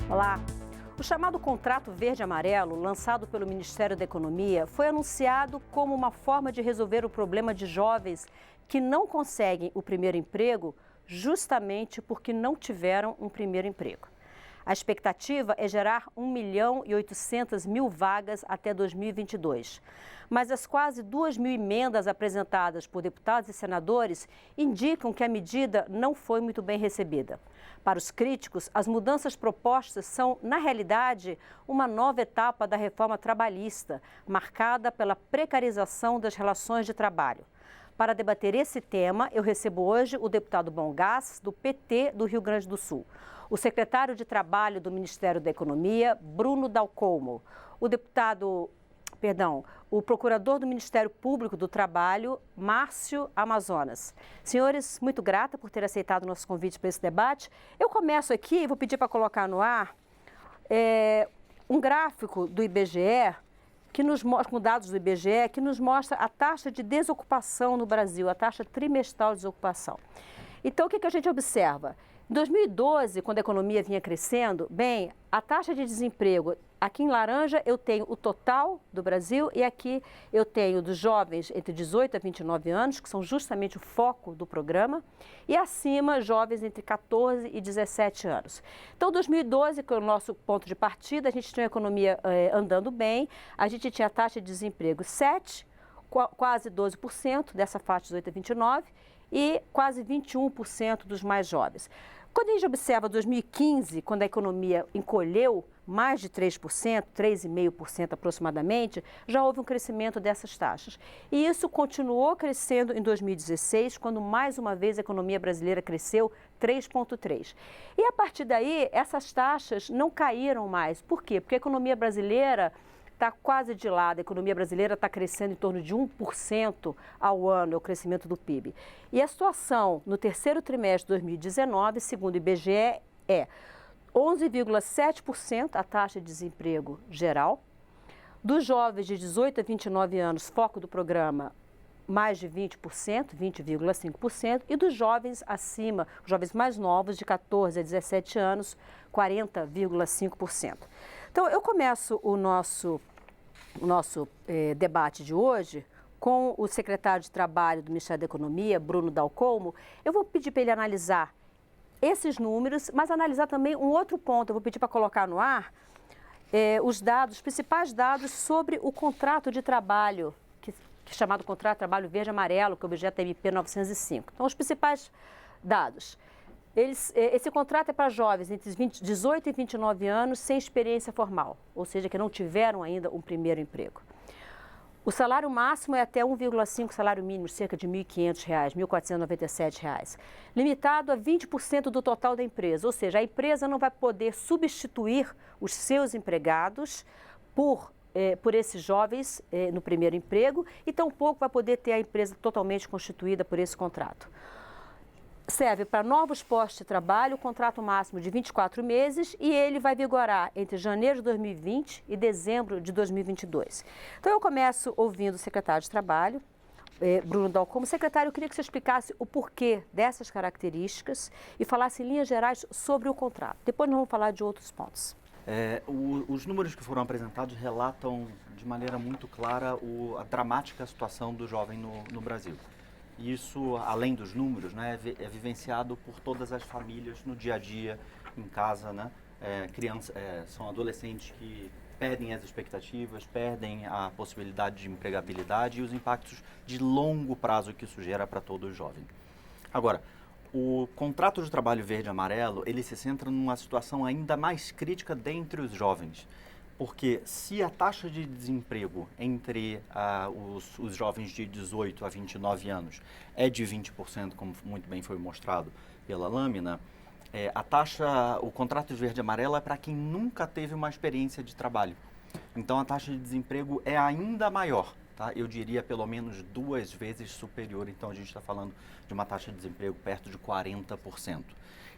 Olá! O chamado Contrato Verde-Amarelo, lançado pelo Ministério da Economia, foi anunciado como uma forma de resolver o problema de jovens que não conseguem o primeiro emprego justamente porque não tiveram um primeiro emprego. A expectativa é gerar 1.800.000 vagas até 2022. Mas as quase 2.000 emendas apresentadas por deputados e senadores indicam que a medida não foi muito bem recebida. Para os críticos, as mudanças propostas são, na realidade, uma nova etapa da reforma trabalhista, marcada pela precarização das relações de trabalho. Para debater esse tema, eu recebo hoje o deputado Bom Gás, do PT do Rio Grande do Sul, o secretário de Trabalho do Ministério da Economia, Bruno Dalcomo, o procurador do Ministério Público do Trabalho, Márcio Amazonas. Senhores, muito grata por ter aceitado o nosso convite para esse debate. Eu começo aqui e vou pedir para colocar no ar um gráfico do IBGE, que nos mostra, com dados do IBGE, que nos mostra a taxa de desocupação no Brasil, a taxa trimestral de desocupação. Então, o que a gente observa? Em 2012, quando a economia vinha crescendo, a taxa de desemprego, aqui em laranja eu tenho o total do Brasil e aqui eu tenho dos jovens entre 18 a 29 anos, que são justamente o foco do programa, e acima jovens entre 14 e 17 anos. Então, 2012, que é o nosso ponto de partida, a gente tinha a economia andando bem, a gente tinha a taxa de desemprego 7, quase 12% dessa faixa de 18 a 29 e quase 21% dos mais jovens. Quando a gente observa 2015, quando a economia encolheu mais de 3%, 3,5% aproximadamente, já houve um crescimento dessas taxas. E isso continuou crescendo em 2016, quando mais uma vez a economia brasileira cresceu 3,3%. E a partir daí, essas taxas não caíram mais. Por quê? Porque a economia brasileira está quase de lado. A economia brasileira está crescendo em torno de 1% ao ano, é o crescimento do PIB. E a situação no terceiro trimestre de 2019, segundo o IBGE, é 11,7% a taxa de desemprego geral. Dos jovens de 18 a 29 anos, foco do programa, mais de 20%, 20,5%, e dos jovens acima, os jovens mais novos, de 14 a 17 anos, 40,5%. Então, eu começo o nosso debate de hoje com o secretário de Trabalho do Ministério da Economia, Bruno Dalcomo. Eu vou pedir para ele analisar esses números, mas analisar também um outro ponto. Eu vou pedir para colocar no ar os principais dados sobre o contrato de trabalho, que é chamado Contrato de Trabalho Verde-Amarelo, que é o objeto da MP 905. Então, os principais dados. Esse contrato é para jovens entre 18 e 29 anos sem experiência formal, ou seja, que não tiveram ainda um primeiro emprego. O salário máximo é até 1,5 salário mínimo, cerca de R$ 1.500, R$ 1.497. Limitado a 20% do total da empresa, ou seja, a empresa não vai poder substituir os seus empregados por esses jovens no primeiro emprego e tampouco vai poder ter a empresa totalmente constituída por esse contrato. Serve para novos postos de trabalho, o contrato máximo de 24 meses e ele vai vigorar entre janeiro de 2020 e dezembro de 2022. Então, eu começo ouvindo o secretário de Trabalho, Bruno Dalcomo. Secretário, eu queria que você explicasse o porquê dessas características e falasse em linhas gerais sobre o contrato. Depois nós vamos falar de outros pontos. Os números que foram apresentados relatam de maneira muito clara a dramática situação do jovem no Brasil. Isso, além dos números, né, é vivenciado por todas as famílias no dia a dia, em casa, né? São adolescentes que perdem as expectativas, perdem a possibilidade de empregabilidade e os impactos de longo prazo que isso gera para todo jovem. Agora, o contrato de trabalho verde-amarelo, ele se centra numa situação ainda mais crítica dentre os jovens. Porque se a taxa de desemprego entre os jovens de 18 a 29 anos é de 20%, como muito bem foi mostrado pela lâmina, o contrato de verde e amarelo é para quem nunca teve uma experiência de trabalho. Então a taxa de desemprego é ainda maior, tá? Eu diria pelo menos 2 vezes superior. Então a gente está falando de uma taxa de desemprego perto de 40%.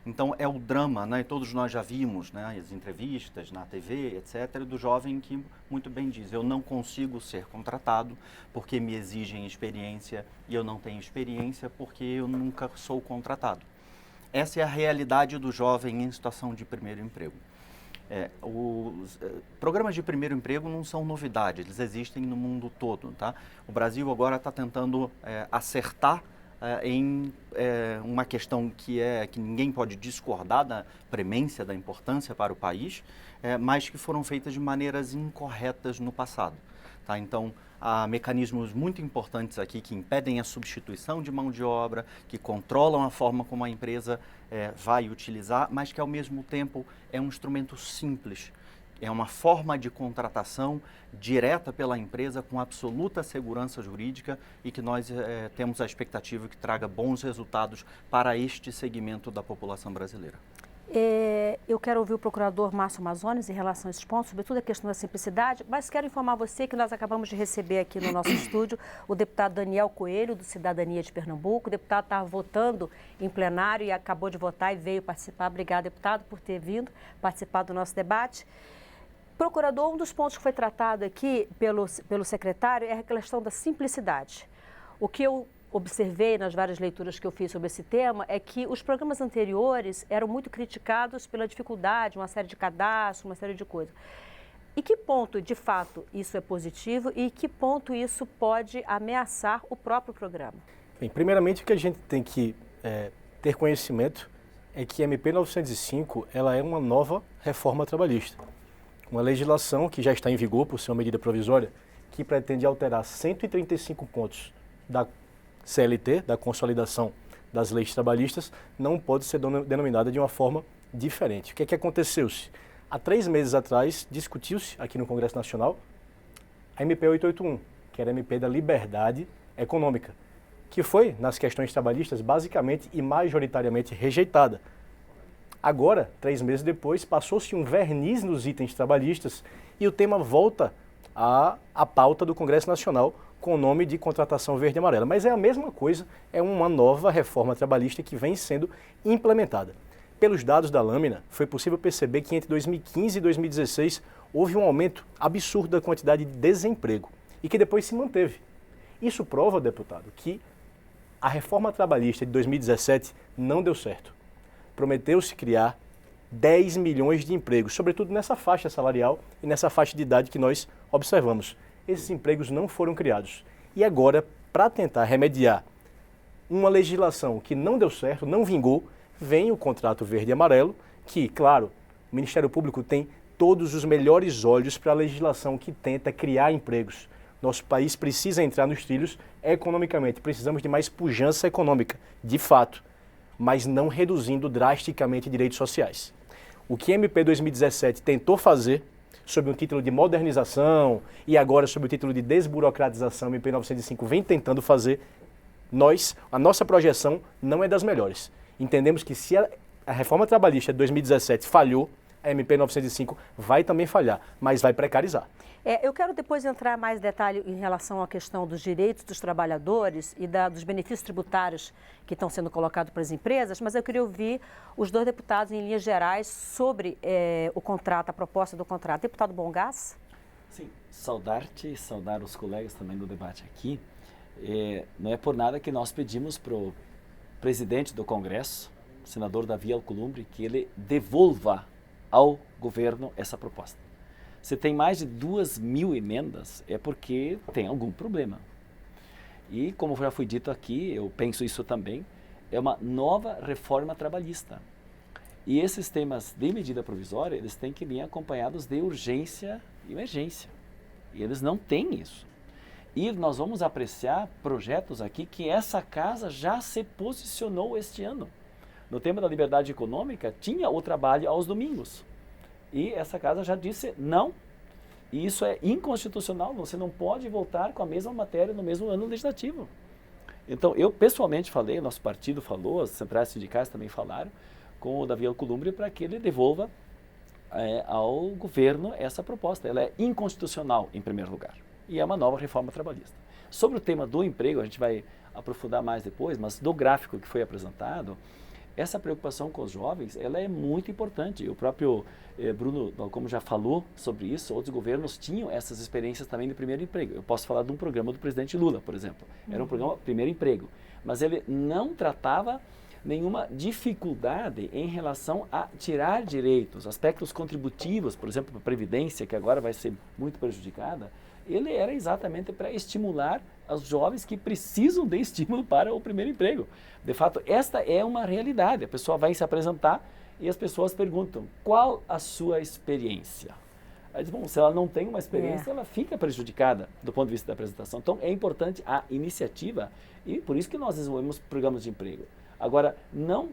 Então, é o drama, né? Todos nós já vimos, né, as entrevistas na TV, etc., do jovem que muito bem diz: eu não consigo ser contratado porque me exigem experiência e eu não tenho experiência porque eu nunca sou contratado. Essa é a realidade do jovem em situação de primeiro emprego. Os programas de primeiro emprego não são novidade, eles existem no mundo todo, tá? O Brasil agora está tentando acertar em uma questão que ninguém pode discordar da premência, da importância para o país, mas que foram feitas de maneiras incorretas no passado. Tá? Então, há mecanismos muito importantes aqui que impedem a substituição de mão de obra, que controlam a forma como a empresa vai utilizar, mas que ao mesmo tempo é um instrumento simples. É uma forma de contratação direta pela empresa com absoluta segurança jurídica e que nós temos a expectativa que traga bons resultados para este segmento da população brasileira. Eu quero ouvir o procurador Márcio Amazonas em relação a esses pontos, sobretudo a questão da simplicidade, mas quero informar você que nós acabamos de receber aqui no nosso estúdio o deputado Daniel Coelho, do Cidadania de Pernambuco. O deputado estava votando em plenário e acabou de votar e veio participar. Obrigada, deputado, por ter vindo participar do nosso debate. Procurador, um dos pontos que foi tratado aqui pelo secretário é a questão da simplicidade. O que eu observei nas várias leituras que eu fiz sobre esse tema é que os programas anteriores eram muito criticados pela dificuldade, uma série de cadastros, uma série de coisas. E que ponto, de fato, isso é positivo e que ponto isso pode ameaçar o próprio programa? Bem, primeiramente, o que a gente tem que ter conhecimento é que a MP 905 ela é uma nova reforma trabalhista. Uma legislação que já está em vigor por ser uma medida provisória que pretende alterar 135 pontos da CLT, da consolidação das leis trabalhistas, não pode ser denominada de uma forma diferente. O que é que aconteceu-se? Há 3 meses atrás, discutiu-se aqui no Congresso Nacional a MP 881, que era a MP da liberdade econômica, que foi, nas questões trabalhistas, basicamente e majoritariamente rejeitada. Agora, 3 meses depois, passou-se um verniz nos itens trabalhistas e o tema volta à pauta do Congresso Nacional com o nome de contratação verde e amarela. Mas é a mesma coisa, é uma nova reforma trabalhista que vem sendo implementada. Pelos dados da Lâmina, foi possível perceber que entre 2015 e 2016 houve um aumento absurdo da quantidade de desemprego e que depois se manteve. Isso prova, deputado, que a reforma trabalhista de 2017 não deu certo. Prometeu-se criar 10 milhões de empregos, sobretudo nessa faixa salarial e nessa faixa de idade que nós observamos. Esses empregos não foram criados. E agora, para tentar remediar uma legislação que não deu certo, não vingou, vem o contrato verde e amarelo, que, claro, o Ministério Público tem todos os melhores olhos para a legislação que tenta criar empregos. Nosso país precisa entrar nos trilhos economicamente, precisamos de mais pujança econômica, de fato, mas não reduzindo drasticamente direitos sociais. O que a MP 2017 tentou fazer, sob o título de modernização e agora sob o título de desburocratização, a MP 905 vem tentando fazer, a nossa projeção não é das melhores. Entendemos que se a reforma trabalhista de 2017 falhou, a MP 905 vai também falhar, mas vai precarizar. Eu quero depois entrar mais em detalhe em relação à questão dos direitos dos trabalhadores e dos benefícios tributários que estão sendo colocados para as empresas, mas eu queria ouvir os 2 deputados em linhas gerais sobre o contrato, a proposta do contrato. Deputado Bongás? Sim, saudar-te e saudar os colegas também do debate aqui. Não é por nada que nós pedimos para o presidente do Congresso, senador Davi Alcolumbre, que ele devolva ao governo essa proposta. Se tem mais de 2.000 emendas, é porque tem algum problema. E, como já foi dito aqui, eu penso isso também, é uma nova reforma trabalhista. E esses temas de medida provisória, eles têm que vir acompanhados de urgência e emergência. E eles não têm isso. E nós vamos apreciar projetos aqui que essa casa já se posicionou este ano. No tema da liberdade econômica, tinha o trabalho aos domingos. E essa casa já disse não, e isso é inconstitucional, você não pode voltar com a mesma matéria no mesmo ano legislativo. Então, eu pessoalmente falei, nosso partido falou, as centrais sindicais também falaram, com o Davi Alcolumbre para que ele devolva ao governo essa proposta. Ela é inconstitucional, em primeiro lugar, e é uma nova reforma trabalhista. Sobre o tema do emprego, a gente vai aprofundar mais depois, mas do gráfico que foi apresentado, essa preocupação com os jovens, ela é muito importante. O próprio Bruno, como já falou sobre isso, outros governos tinham essas experiências também de primeiro emprego. Eu posso falar de um programa do presidente Lula, por exemplo. Era um programa primeiro emprego. Mas ele não tratava nenhuma dificuldade em relação a tirar direitos, aspectos contributivos, por exemplo, a Previdência, que agora vai ser muito prejudicada, ele era exatamente para estimular os jovens que precisam de estímulo para o primeiro emprego. De fato, esta é uma realidade. A pessoa vai se apresentar e as pessoas perguntam, qual a sua experiência? Aí diz, bom, se ela não tem uma experiência, ela fica prejudicada do ponto de vista da apresentação. Então, é importante a iniciativa e por isso que nós desenvolvemos programas de emprego. Agora, não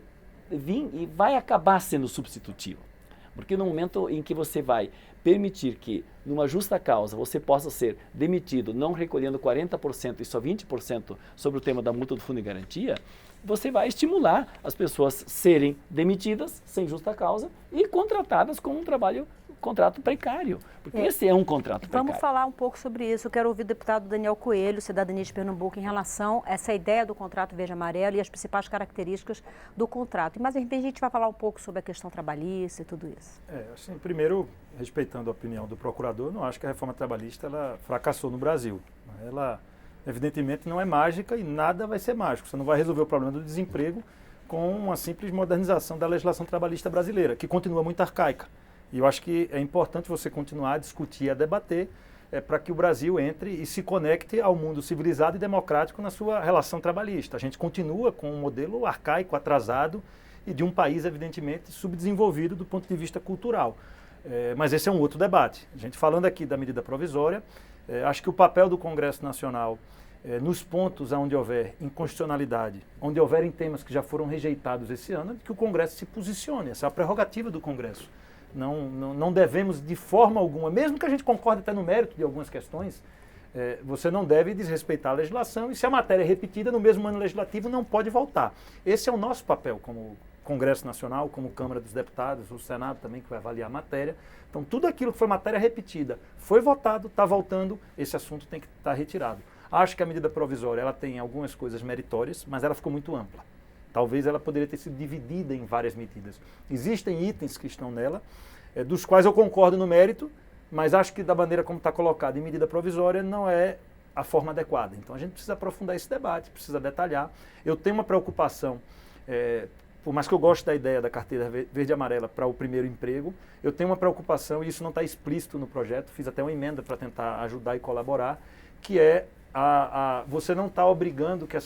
vir e vai acabar sendo substitutivo. Porque no momento em que você vai permitir que, numa justa causa, você possa ser demitido, não recolhendo 40% e só 20% sobre o tema da multa do fundo de garantia, você vai estimular as pessoas serem demitidas sem justa causa e contratadas com um contrato precário, porque esse é um contrato precário. Vamos falar um pouco sobre isso. Eu quero ouvir o deputado Daniel Coelho, Cidadania de Pernambuco, em relação a essa ideia do contrato verde-amarelo e as principais características do contrato. Mas, de repente, a gente vai falar um pouco sobre a questão trabalhista e tudo isso. Assim, primeiro, respeitando a opinião do procurador, não acho que a reforma trabalhista ela fracassou no Brasil. Ela, evidentemente, não é mágica e nada vai ser mágico. Você não vai resolver o problema do desemprego com uma simples modernização da legislação trabalhista brasileira, que continua muito arcaica. E eu acho que é importante você continuar a discutir, a debater, para que o Brasil entre e se conecte ao mundo civilizado e democrático na sua relação trabalhista. A gente continua com um modelo arcaico, atrasado e de um país, evidentemente, subdesenvolvido do ponto de vista cultural. Mas esse é um outro debate. A gente falando aqui da medida provisória, acho que o papel do Congresso Nacional, nos pontos onde houver inconstitucionalidade, onde houverem temas que já foram rejeitados esse ano, é que o Congresso se posicione. Essa é a prerrogativa do Congresso. Não devemos, de forma alguma, mesmo que a gente concorde até no mérito de algumas questões, você não deve desrespeitar a legislação e se a matéria é repetida no mesmo ano legislativo, não pode voltar. Esse é o nosso papel como Congresso Nacional, como Câmara dos Deputados, o Senado também que vai avaliar a matéria. Então, tudo aquilo que foi matéria repetida, foi votado, está voltando, esse assunto tem que estar retirado. Acho que a medida provisória ela tem algumas coisas meritórias, mas ela ficou muito ampla. Talvez ela poderia ter sido dividida em várias medidas. Existem itens que estão nela, dos quais eu concordo no mérito, mas acho que da maneira como está colocada em medida provisória não é a forma adequada. Então a gente precisa aprofundar esse debate, precisa detalhar. Eu tenho uma preocupação, por mais que eu goste da ideia da carteira verde e amarela para o primeiro emprego, eu tenho uma preocupação, e isso não está explícito no projeto, fiz até uma emenda para tentar ajudar e colaborar, que é você não está obrigando que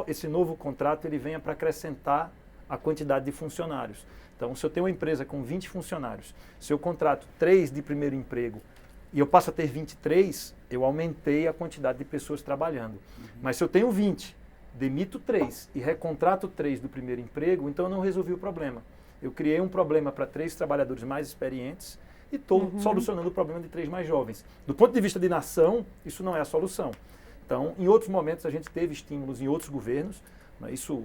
esse novo contrato ele venha para acrescentar a quantidade de funcionários. Então, se eu tenho uma empresa com 20 funcionários, se eu contrato 3 de primeiro emprego e eu passo a ter 23, eu aumentei a quantidade de pessoas trabalhando. Mas se eu tenho 20, demito 3 e recontrato 3 do primeiro emprego, então eu não resolvi o problema. Eu criei um problema para 3 trabalhadores mais experientes e estou solucionando o problema de 3 mais jovens. Do ponto de vista de nação, isso não é a solução. Então, em outros momentos, a gente teve estímulos em outros governos. Isso,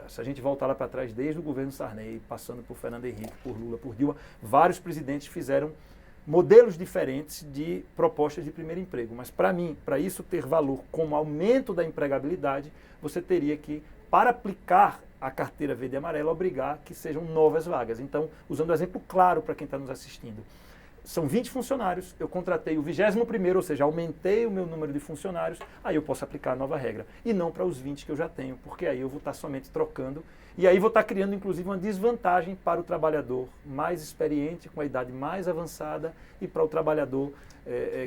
se a gente voltar lá para trás, desde o governo Sarney, passando por Fernando Henrique, por Lula, por Dilma, vários presidentes fizeram modelos diferentes de propostas de primeiro emprego. Mas, para mim, para isso ter valor como aumento da empregabilidade, você teria que, para aplicar a carteira verde e amarela, obrigar que sejam novas vagas. Então, usando um exemplo claro para quem está nos assistindo, são 20 funcionários, eu contratei o 21º, ou seja, aumentei o meu número de funcionários, aí eu posso aplicar a nova regra. E não para os 20 que eu já tenho, porque aí eu vou estar somente trocando. E aí vou estar criando, inclusive, uma desvantagem para o trabalhador mais experiente, com a idade mais avançada, e para o trabalhador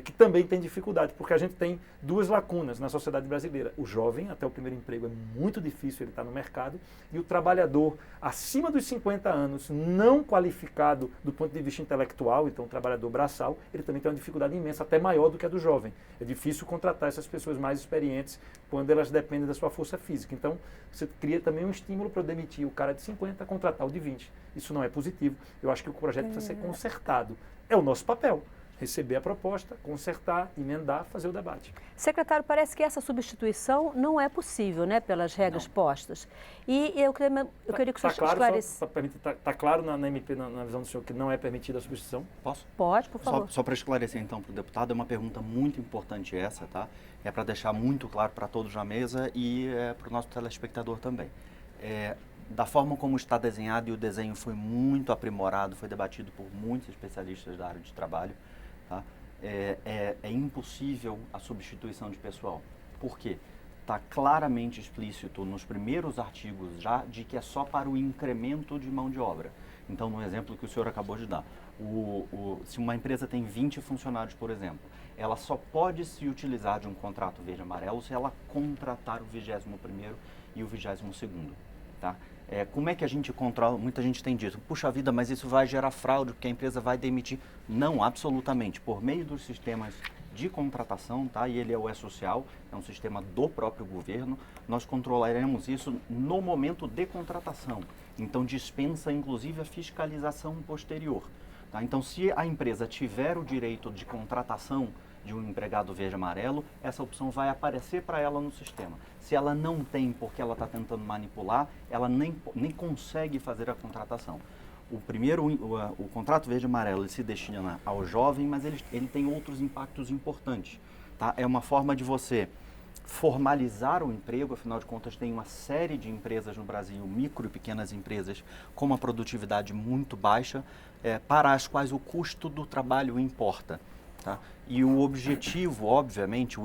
que também tem dificuldade, porque a gente tem 2 lacunas na sociedade brasileira. O jovem, até o primeiro emprego, é muito difícil ele estar no mercado, e o trabalhador acima dos 50 anos, não qualificado do ponto de vista intelectual, então o trabalhador braçal, ele também tem uma dificuldade imensa, até maior do que a do jovem. É difícil contratar essas pessoas mais experientes quando elas dependem da sua força física. Então, você cria também um estímulo para demitir o cara de 50, contratar o de 20. Isso não é positivo. Eu acho que o projeto precisa ser consertado. É o nosso papel. Receber a proposta, consertar, emendar, fazer o debate. Secretário, parece que essa substituição não é possível, né, pelas regras postas. E eu queria que o senhor esclarecesse. Está claro na MP, na visão do senhor, que não é permitida a substituição? Posso? Pode, por favor. Só para esclarecer, então, para o deputado, é uma pergunta muito importante essa, tá? É para deixar muito claro para todos na mesa e para o nosso telespectador também. Da forma como está desenhado, e o desenho foi muito aprimorado, foi debatido por muitos especialistas da área de trabalho, tá? É impossível a substituição de pessoal. Por quê? está claramente explícito nos primeiros artigos já de que é só para o incremento de mão de obra. Então, no exemplo que o senhor acabou de dar, se uma empresa tem 20 funcionários, por exemplo, ela só pode se utilizar de um contrato verde-amarelo se ela contratar o 21º e o 22º, tá? Como é que a gente controla? Muita gente tem dito, puxa vida, mas isso vai gerar fraude, porque a empresa vai demitir. Não, absolutamente. Por meio dos sistemas de contratação, tá? E ele é o E-Social, é um sistema do próprio governo, nós controlaremos isso no momento de contratação. Então, dispensa, inclusive, a fiscalização posterior. Tá? Então, se a empresa tiver o direito de contratação de um empregado verde-amarelo, essa opção vai aparecer para ela no sistema. Se ela não tem, porque ela está tentando manipular, ela nem consegue fazer a contratação. O contrato verde-amarelo se destina ao jovem, mas ele tem outros impactos importantes. Tá? É uma forma de você formalizar o emprego, afinal de contas tem uma série de empresas no Brasil, micro e pequenas empresas, com uma produtividade muito baixa, para as quais o custo do trabalho importa. Tá? E o objetivo, obviamente, o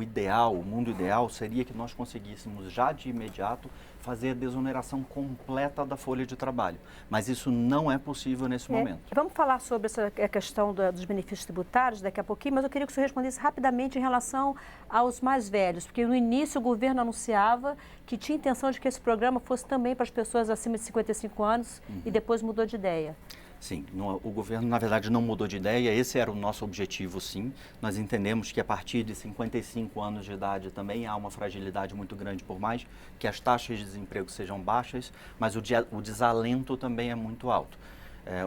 mundo ideal seria que nós conseguíssemos já de imediato fazer a desoneração completa da folha de trabalho. Mas isso não é possível nesse momento. Vamos falar sobre essa questão dos benefícios tributários daqui a pouquinho, mas eu queria que o senhor respondesse rapidamente em relação aos mais velhos, porque no início o governo anunciava que tinha intenção de que esse programa fosse também para as pessoas acima de 55 anos e depois mudou de ideia. Sim, o governo, na verdade, não mudou de ideia, esse era o nosso objetivo, sim. Nós entendemos que a partir de 55 anos de idade também há uma fragilidade muito grande, por mais que as taxas de desemprego sejam baixas, mas o desalento também é muito alto.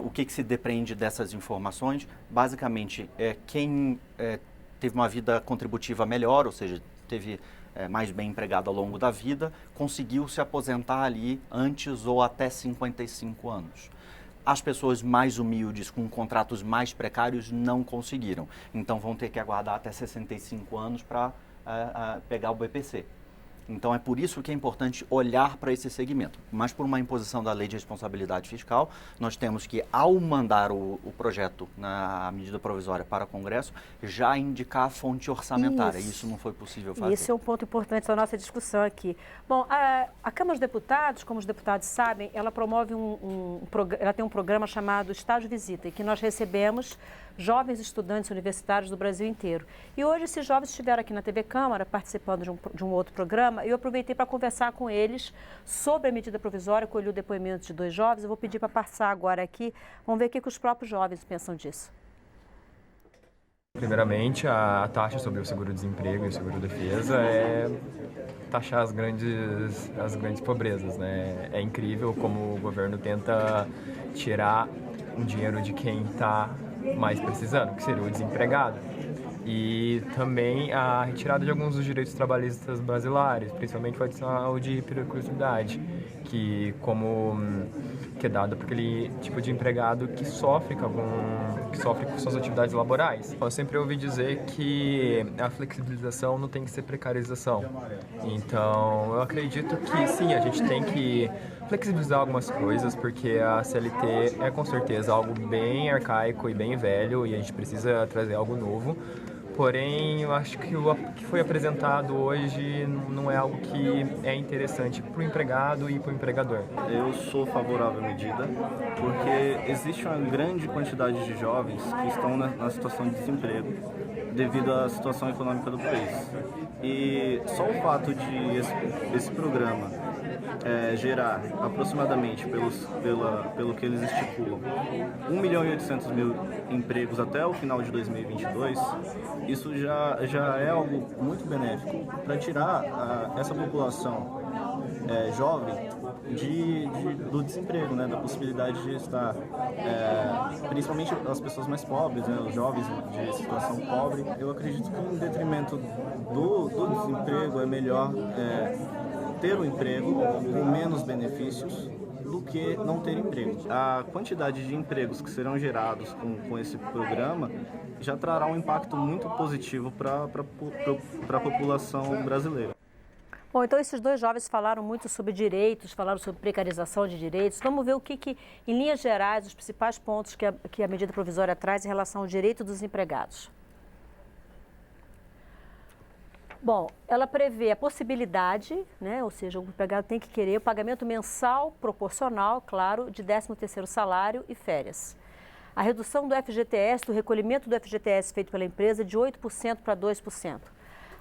O que se depreende dessas informações? Basicamente, quem teve uma vida contributiva melhor, ou seja, teve mais bem empregado ao longo da vida, conseguiu se aposentar ali antes ou até 55 anos. As pessoas mais humildes, com contratos mais precários, não conseguiram. Então, vão ter que aguardar até 65 anos para pegar o BPC. Então, é por isso que é importante olhar para esse segmento. Mas, por uma imposição da Lei de Responsabilidade Fiscal, nós temos que, ao mandar o projeto na medida provisória para o Congresso, já indicar a fonte orçamentária. Isso não foi possível fazer. Esse é um ponto importante da nossa discussão aqui. Bom, a Câmara dos Deputados, como os deputados sabem, ela promove ela tem um programa chamado Estágio Visita, em que nós recebemos jovens estudantes universitários do Brasil inteiro. E hoje esses jovens estiveram aqui na TV Câmara participando de um outro programa e eu aproveitei para conversar com eles sobre a medida provisória, colhi o depoimento de 2 jovens, eu vou pedir para passar agora aqui, vamos ver o que os próprios jovens pensam disso. Primeiramente, a taxa sobre o seguro-desemprego e o seguro-defesa é taxar as grandes pobrezas, né? É incrível como o governo tenta tirar o dinheiro de quem está mais precisando, que seria o desempregado. E também a retirada de alguns dos direitos trabalhistas basilares, principalmente o adicional de periculosidade, que é dado para aquele tipo de empregado que sofre com suas atividades laborais. Eu sempre ouvi dizer que a flexibilização não tem que ser precarização. Então, eu acredito que sim, a gente tem que flexibilizar algumas coisas, porque a CLT é com certeza algo bem arcaico e bem velho e a gente precisa trazer algo novo. Porém, eu acho que o que foi apresentado hoje não é algo que é interessante para o empregado e para o empregador. Eu sou favorável à medida porque existe uma grande quantidade de jovens que estão na situação de desemprego devido à situação econômica do país. E só o fato de esse programa gerar aproximadamente, pelo que eles estipulam, 1.800.000 empregos até o final de 2022, isso já é algo muito benéfico para tirar essa população jovem do desemprego, né, da possibilidade de estar, principalmente as pessoas mais pobres, né, os jovens de situação pobre. Eu acredito que em detrimento do desemprego é melhor ter um emprego com menos benefícios do que não ter emprego. A quantidade de empregos que serão gerados com esse programa já trará um impacto muito positivo para a população brasileira. Bom, então esses 2 jovens falaram muito sobre direitos, falaram sobre precarização de direitos. Vamos ver o que em linhas gerais, os principais pontos que a medida provisória traz em relação ao direito dos empregados. Bom, ela prevê a possibilidade, né, ou seja, o empregado tem que querer o pagamento mensal proporcional, claro, de 13º salário e férias. A redução do FGTS, do recolhimento do FGTS feito pela empresa de 8% para 2%.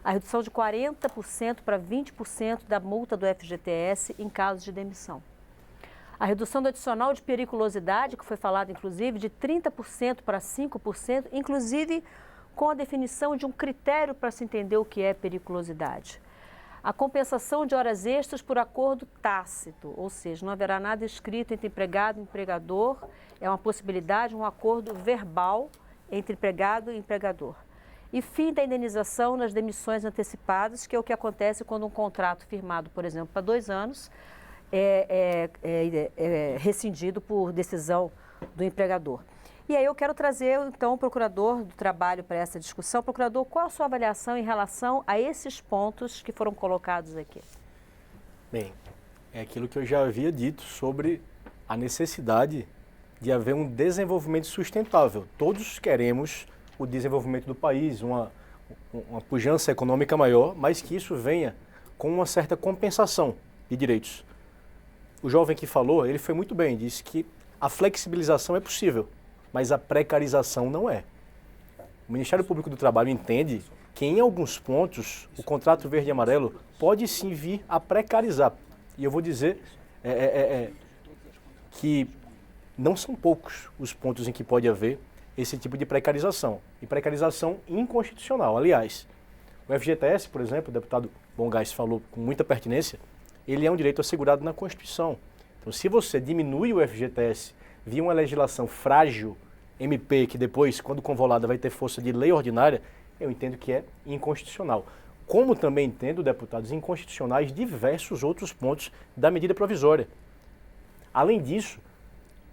A redução de 40% para 20% da multa do FGTS em caso de demissão. A redução do adicional de periculosidade, que foi falado inclusive, de 30% para 5%, inclusive com a definição de um critério para se entender o que é periculosidade. A compensação de horas extras por acordo tácito, ou seja, não haverá nada escrito entre empregado e empregador, é uma possibilidade, um acordo verbal entre empregado e empregador. E fim da indenização nas demissões antecipadas, que é o que acontece quando um contrato firmado, por exemplo, para 2 anos, é rescindido por decisão do empregador. E aí eu quero trazer, então, o procurador do trabalho para essa discussão. Procurador, qual a sua avaliação em relação a esses pontos que foram colocados aqui? Bem, é aquilo que eu já havia dito sobre a necessidade de haver um desenvolvimento sustentável. Todos queremos o desenvolvimento do país, uma pujança econômica maior, mas que isso venha com uma certa compensação de direitos. O jovem que falou, ele foi muito bem, disse que a flexibilização é possível, mas a precarização não é. O Ministério Público do Trabalho entende que em alguns pontos o contrato verde e amarelo pode sim vir a precarizar. E eu vou dizer que não são poucos os pontos em que pode haver esse tipo de precarização. E precarização inconstitucional. Aliás, o FGTS, por exemplo, o deputado Bongás falou com muita pertinência, ele é um direito assegurado na Constituição. Então, se você diminui o FGTS via uma legislação frágil, MP, que depois, quando convolada, vai ter força de lei ordinária, eu entendo que é inconstitucional. Como também entendo, deputados, inconstitucionais diversos outros pontos da medida provisória. Além disso,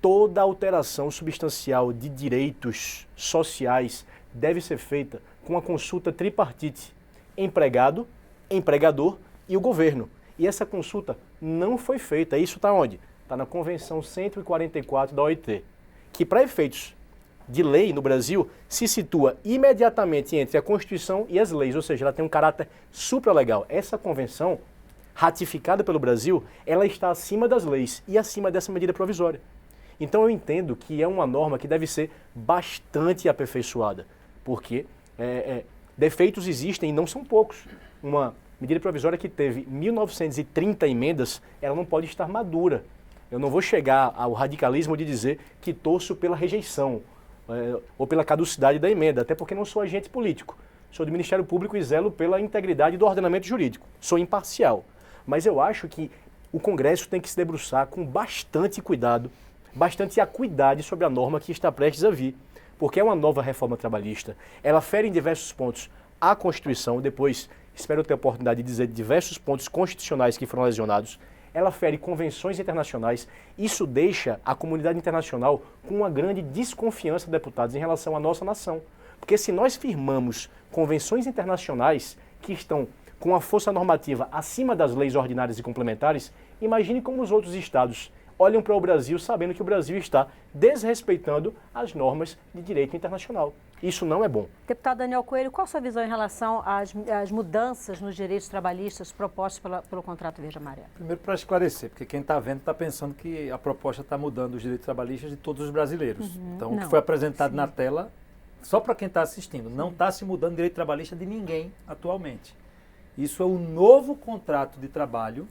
toda alteração substancial de direitos sociais deve ser feita com a consulta tripartite, empregado, empregador e o governo. E essa consulta não foi feita. Isso está onde? Está na Convenção 144 da OIT, que para efeitos de lei no Brasil se situa imediatamente entre a Constituição e as leis, ou seja, ela tem um caráter supralegal. Essa convenção, ratificada pelo Brasil, ela está acima das leis e acima dessa medida provisória. Então eu entendo que é uma norma que deve ser bastante aperfeiçoada, porque defeitos existem e não são poucos. Uma medida provisória que teve 1.930 emendas, ela não pode estar madura. Eu não vou chegar ao radicalismo de dizer que torço pela rejeição ou pela caducidade da emenda, até porque não sou agente político. Sou do Ministério Público e zelo pela integridade do ordenamento jurídico. Sou imparcial. Mas eu acho que o Congresso tem que se debruçar com bastante cuidado, bastante acuidade sobre a norma que está prestes a vir, porque é uma nova reforma trabalhista. Ela fere em diversos pontos a Constituição, depois espero ter a oportunidade de dizer diversos pontos constitucionais que foram lesionados. Ela fere convenções internacionais. Isso deixa a comunidade internacional com uma grande desconfiança, deputados, em relação à nossa nação. Porque se nós firmamos convenções internacionais que estão com a força normativa acima das leis ordinárias e complementares, imagine como os outros estados olham para o Brasil sabendo que o Brasil está desrespeitando as normas de direito internacional. Isso não é bom. Deputado Daniel Coelho, qual a sua visão em relação às mudanças nos direitos trabalhistas propostas pelo contrato verde amarelo? Primeiro, para esclarecer, porque quem está vendo está pensando que a proposta está mudando os direitos trabalhistas de todos os brasileiros. Então, o que foi apresentado na tela, só para quem está assistindo, não está se mudando o direito trabalhista de ninguém atualmente. Isso é o novo contrato de trabalho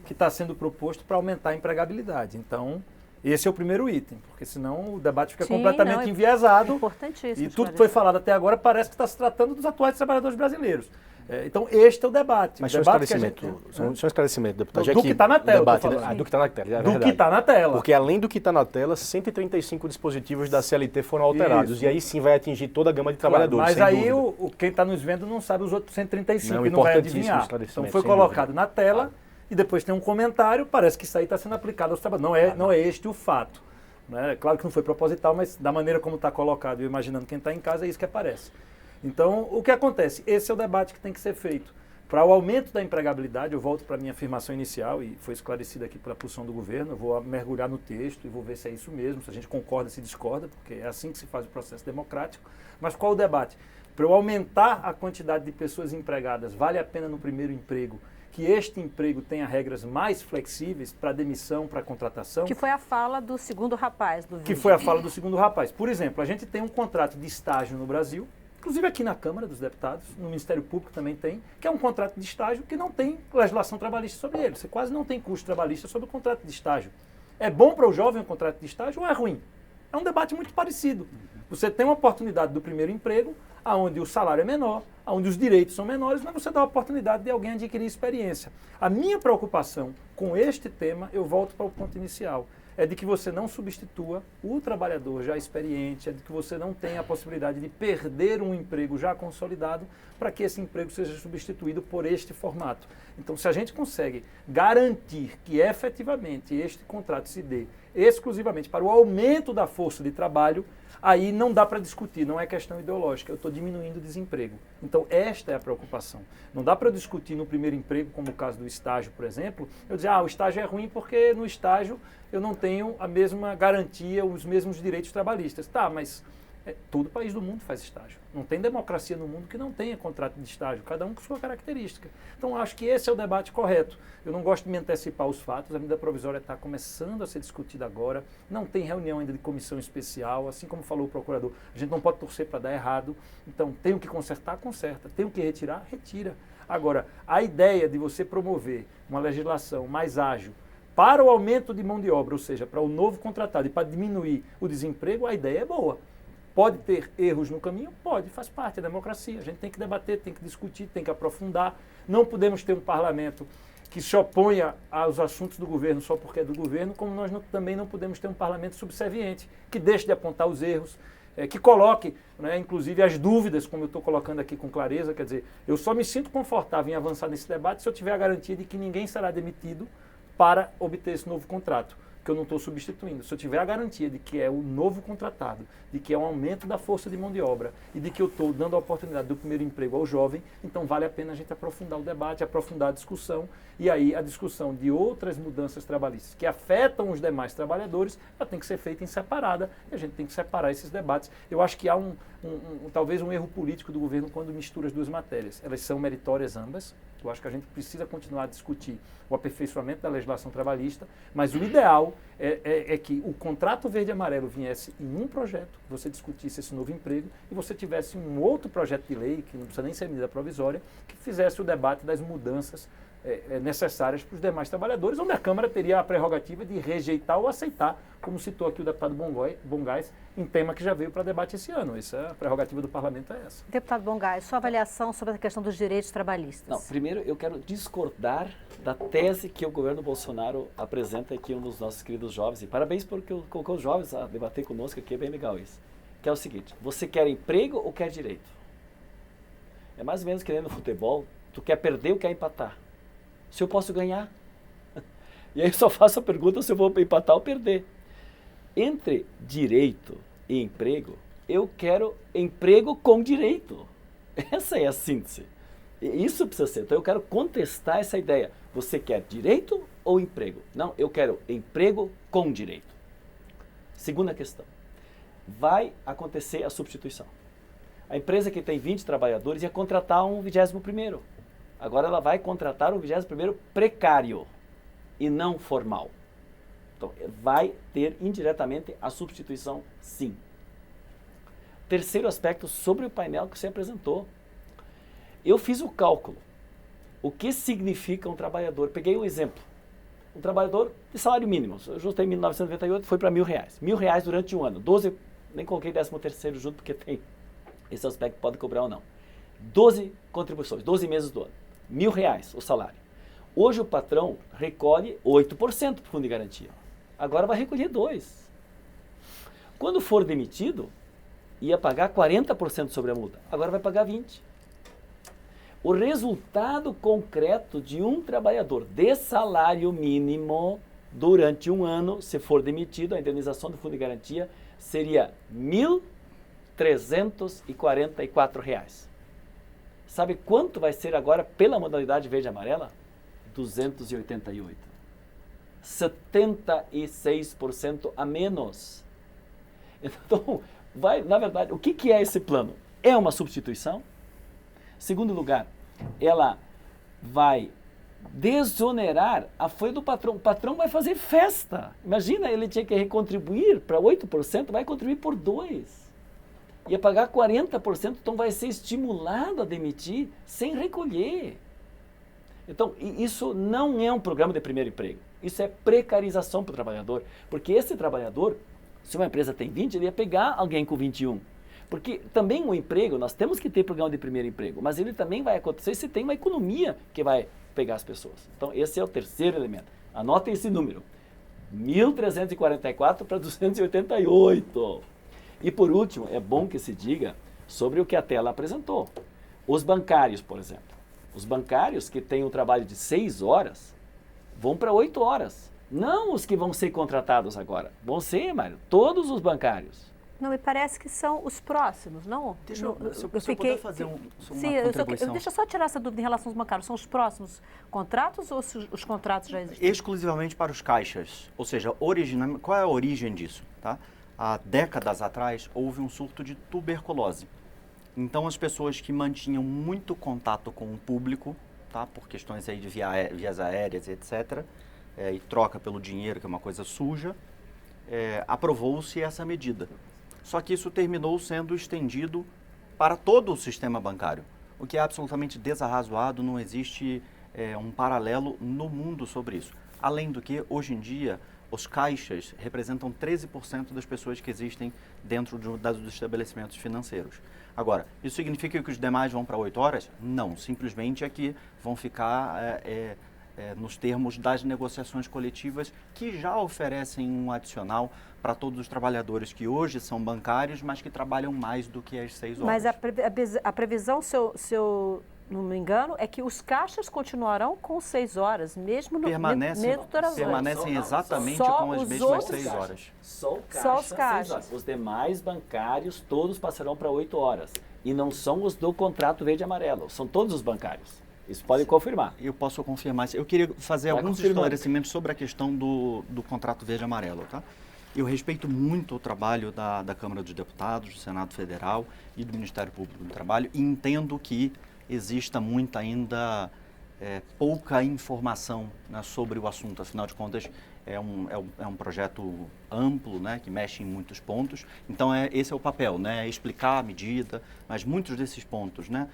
que está sendo proposto para aumentar a empregabilidade. Então, esse é o primeiro item, porque senão o debate fica completamente enviesado. Importantíssimo. E tudo que foi falado até agora parece que está se tratando dos atuais trabalhadores brasileiros. Então, este é o debate. Mas só um esclarecimento, deputado. Do que está na tela. Do que está na tela. Do que está na tela. Porque além do que está na tela, 135 dispositivos da CLT foram alterados. Isso. E aí sim vai atingir toda a gama de trabalhadores. Mas aí quem está nos vendo não sabe os outros 135 e não vai adivinhar. Então foi colocado na tela e depois tem um comentário, parece que isso aí está sendo aplicado aos trabalhadores. Não é este o fato. Né? Claro que não foi proposital, mas da maneira como está colocado, eu imaginando quem está em casa, é isso que aparece. Então, o que acontece? Esse é o debate que tem que ser feito. Para o aumento da empregabilidade, eu volto para a minha afirmação inicial, e foi esclarecida aqui pela posição do governo, eu vou mergulhar no texto e vou ver se é isso mesmo, se a gente concorda, se discorda, porque é assim que se faz o processo democrático. Mas qual o debate? Para eu aumentar a quantidade de pessoas empregadas, vale a pena no primeiro emprego que este emprego tenha regras mais flexíveis para demissão, para contratação. Que foi a fala do segundo rapaz do vídeo. Que foi a fala do segundo rapaz. Por exemplo, a gente tem um contrato de estágio no Brasil, inclusive aqui na Câmara dos Deputados, no Ministério Público também tem, que é um contrato de estágio que não tem legislação trabalhista sobre ele. Você quase não tem custo trabalhista sobre o contrato de estágio. É bom para o jovem o contrato de estágio ou é ruim? É um debate muito parecido. Você tem uma oportunidade do primeiro emprego, onde o salário é menor, onde os direitos são menores, mas você dá a oportunidade de alguém adquirir experiência. A minha preocupação com este tema, eu volto para o ponto inicial, é de que você não substitua o trabalhador já experiente, é de que você não tenha a possibilidade de perder um emprego já consolidado para que esse emprego seja substituído por este formato. Então, se a gente consegue garantir que efetivamente este contrato se dê exclusivamente para o aumento da força de trabalho, aí não dá para discutir, não é questão ideológica, eu estou diminuindo o desemprego. Então, esta é a preocupação. Não dá para discutir no primeiro emprego, como o caso do estágio, por exemplo, eu dizer, o estágio é ruim porque no estágio eu não tenho a mesma garantia, os mesmos direitos trabalhistas. Tá, mas todo país do mundo faz estágio. Não tem democracia no mundo que não tenha contrato de estágio, cada um com sua característica. Então, acho que esse é o debate correto. Eu não gosto de me antecipar os fatos, a medida provisória está começando a ser discutida agora, não tem reunião ainda de comissão especial, assim como falou o procurador, a gente não pode torcer para dar errado, então tem o que consertar, conserta, tem o que retirar, retira. Agora, a ideia de você promover uma legislação mais ágil para o aumento de mão de obra, ou seja, para o novo contratado e para diminuir o desemprego, a ideia é boa. Pode ter erros no caminho? Pode, faz parte da democracia. A gente tem que debater, tem que discutir, tem que aprofundar. Não podemos ter um parlamento que se oponha aos assuntos do governo só porque é do governo, como nós também não podemos ter um parlamento subserviente, que deixe de apontar os erros, que coloque, inclusive, as dúvidas, como eu estou colocando aqui com clareza. Quer dizer, eu só me sinto confortável em avançar nesse debate se eu tiver a garantia de que ninguém será demitido para obter esse novo contrato, que eu não estou substituindo. Se eu tiver a garantia de que é o novo contratado, de que é um aumento da força de mão de obra e de que eu estou dando a oportunidade do primeiro emprego ao jovem, então vale a pena a gente aprofundar o debate, aprofundar a discussão, e aí a discussão de outras mudanças trabalhistas que afetam os demais trabalhadores, ela tem que ser feita em separada, e a gente tem que separar esses debates. Eu acho que há talvez um erro político do governo quando mistura as duas matérias. Elas são meritórias ambas. Eu acho que a gente precisa continuar a discutir o aperfeiçoamento da legislação trabalhista, mas o ideal é que o contrato verde e amarelo viesse em um projeto, você discutisse esse novo emprego, e você tivesse um outro projeto de lei, que não precisa nem ser medida provisória, que fizesse o debate das mudanças necessárias para os demais trabalhadores, onde a Câmara teria a prerrogativa de rejeitar ou aceitar, como citou aqui o deputado Bongás, em tema que já veio para debate esse ano. A prerrogativa do parlamento é essa. Deputado Bongás, sua avaliação sobre a questão dos direitos trabalhistas. Não, primeiro eu quero discordar da tese que o governo Bolsonaro apresenta aqui, um dos nossos queridos jovens, e parabéns porque colocou os jovens a debater conosco aqui, é bem legal isso, que é o seguinte: você quer emprego ou quer direito? É mais ou menos que nem no futebol, tu quer perder ou quer empatar? Se eu posso ganhar. E aí eu só faço a pergunta se eu vou empatar ou perder. Entre direito e emprego, eu quero emprego com direito. Essa é a síntese. E isso precisa ser. Então eu quero contestar essa ideia. Você quer direito ou emprego? Não, eu quero emprego com direito. Segunda questão. Vai acontecer a substituição. A empresa que tem 20 trabalhadores ia contratar um 21º. Agora ela vai contratar um 21º precário e não formal. Então, vai ter indiretamente a substituição, sim. Terceiro aspecto, sobre o painel que você apresentou. Eu fiz o cálculo. O que significa um trabalhador? Peguei um exemplo. Um trabalhador de salário mínimo. Eu juntei em 1998, foi para R$1.000. R$1.000 durante um ano. 12, nem coloquei 13º junto, porque tem esse aspecto, pode cobrar ou não. 12 contribuições, 12 meses do ano. R$1.000 o salário. Hoje o patrão recolhe 8% para o fundo de garantia. Agora vai recolher 2%. Quando for demitido, ia pagar 40% sobre a multa. Agora vai pagar 20%. O resultado concreto de um trabalhador de salário mínimo durante um ano, se for demitido, a indenização do fundo de garantia seria R$1.344. Sabe quanto vai ser agora pela modalidade verde e amarela? 288. 76% a menos. Então, na verdade, o que é esse plano? é uma substituição. Segundo lugar, ela vai desonerar a folha do patrão. O patrão vai fazer festa. Imagina, ele tinha que recontribuir para 8%, vai contribuir por 2%. Ia pagar 40%, então vai ser estimulado a demitir sem recolher. Então, isso não é um programa de primeiro emprego. Isso é precarização para o trabalhador. Porque esse trabalhador, se uma empresa tem 20, ele ia pegar alguém com 21. Porque também o emprego, nós temos que ter programa de primeiro emprego, mas ele também vai acontecer se tem uma economia que vai pegar as pessoas. Então, esse é o terceiro elemento. Anotem esse número. 1.344 para 288. E por último, é bom que se diga sobre o que a tela apresentou. Os bancários, por exemplo. Os bancários que têm um trabalho de 6 horas vão para 8 horas. Não os que vão ser contratados agora. Vão ser, Mário, todos os bancários. Não, me parece que são os próximos, não? Se eu puder fazer uma contribuição. Deixa eu só tirar essa dúvida em relação aos bancários. São os próximos contratos ou os contratos já existem? Exclusivamente para os caixas. Ou seja, qual é a origem disso? Tá? Há décadas atrás, houve um surto de tuberculose. Então, as pessoas que mantinham muito contato com o público, tá? Por questões aí de vias aéreas, etc., e troca pelo dinheiro, que é uma coisa suja, aprovou-se essa medida. Só que isso terminou sendo estendido para todo o sistema bancário, o que é absolutamente desarrazoado, não existe um paralelo no mundo sobre isso. Além do que, hoje em dia, os caixas representam 13% das pessoas que existem dentro dos estabelecimentos financeiros. Agora, isso significa que os demais vão para 8 horas? Não, simplesmente é que vão ficar nos termos das negociações coletivas que já oferecem um adicional para todos os trabalhadores que hoje são bancários, mas que trabalham mais do que as 6 horas. Mas a previsão, se eu não me engano, é que os caixas continuarão com 6 horas, mesmo no permanecem exatamente com as mesmas 6 horas. Só os caixas. Os demais bancários todos passarão para 8 horas. E não são os do contrato verde e amarelo, são todos os bancários. Isso pode confirmar. Eu posso confirmar. Eu queria fazer alguns esclarecimentos sobre a questão do contrato verde e amarelo, tá? Eu respeito muito o trabalho da Câmara dos Deputados, do Senado Federal e do Ministério Público do Trabalho e entendo que exista muita ainda pouca informação, né, sobre o assunto. Afinal de contas, é um projeto amplo, né, que mexe em muitos pontos. Então, esse é o papel, né, explicar a medida, mas muitos desses pontos, né,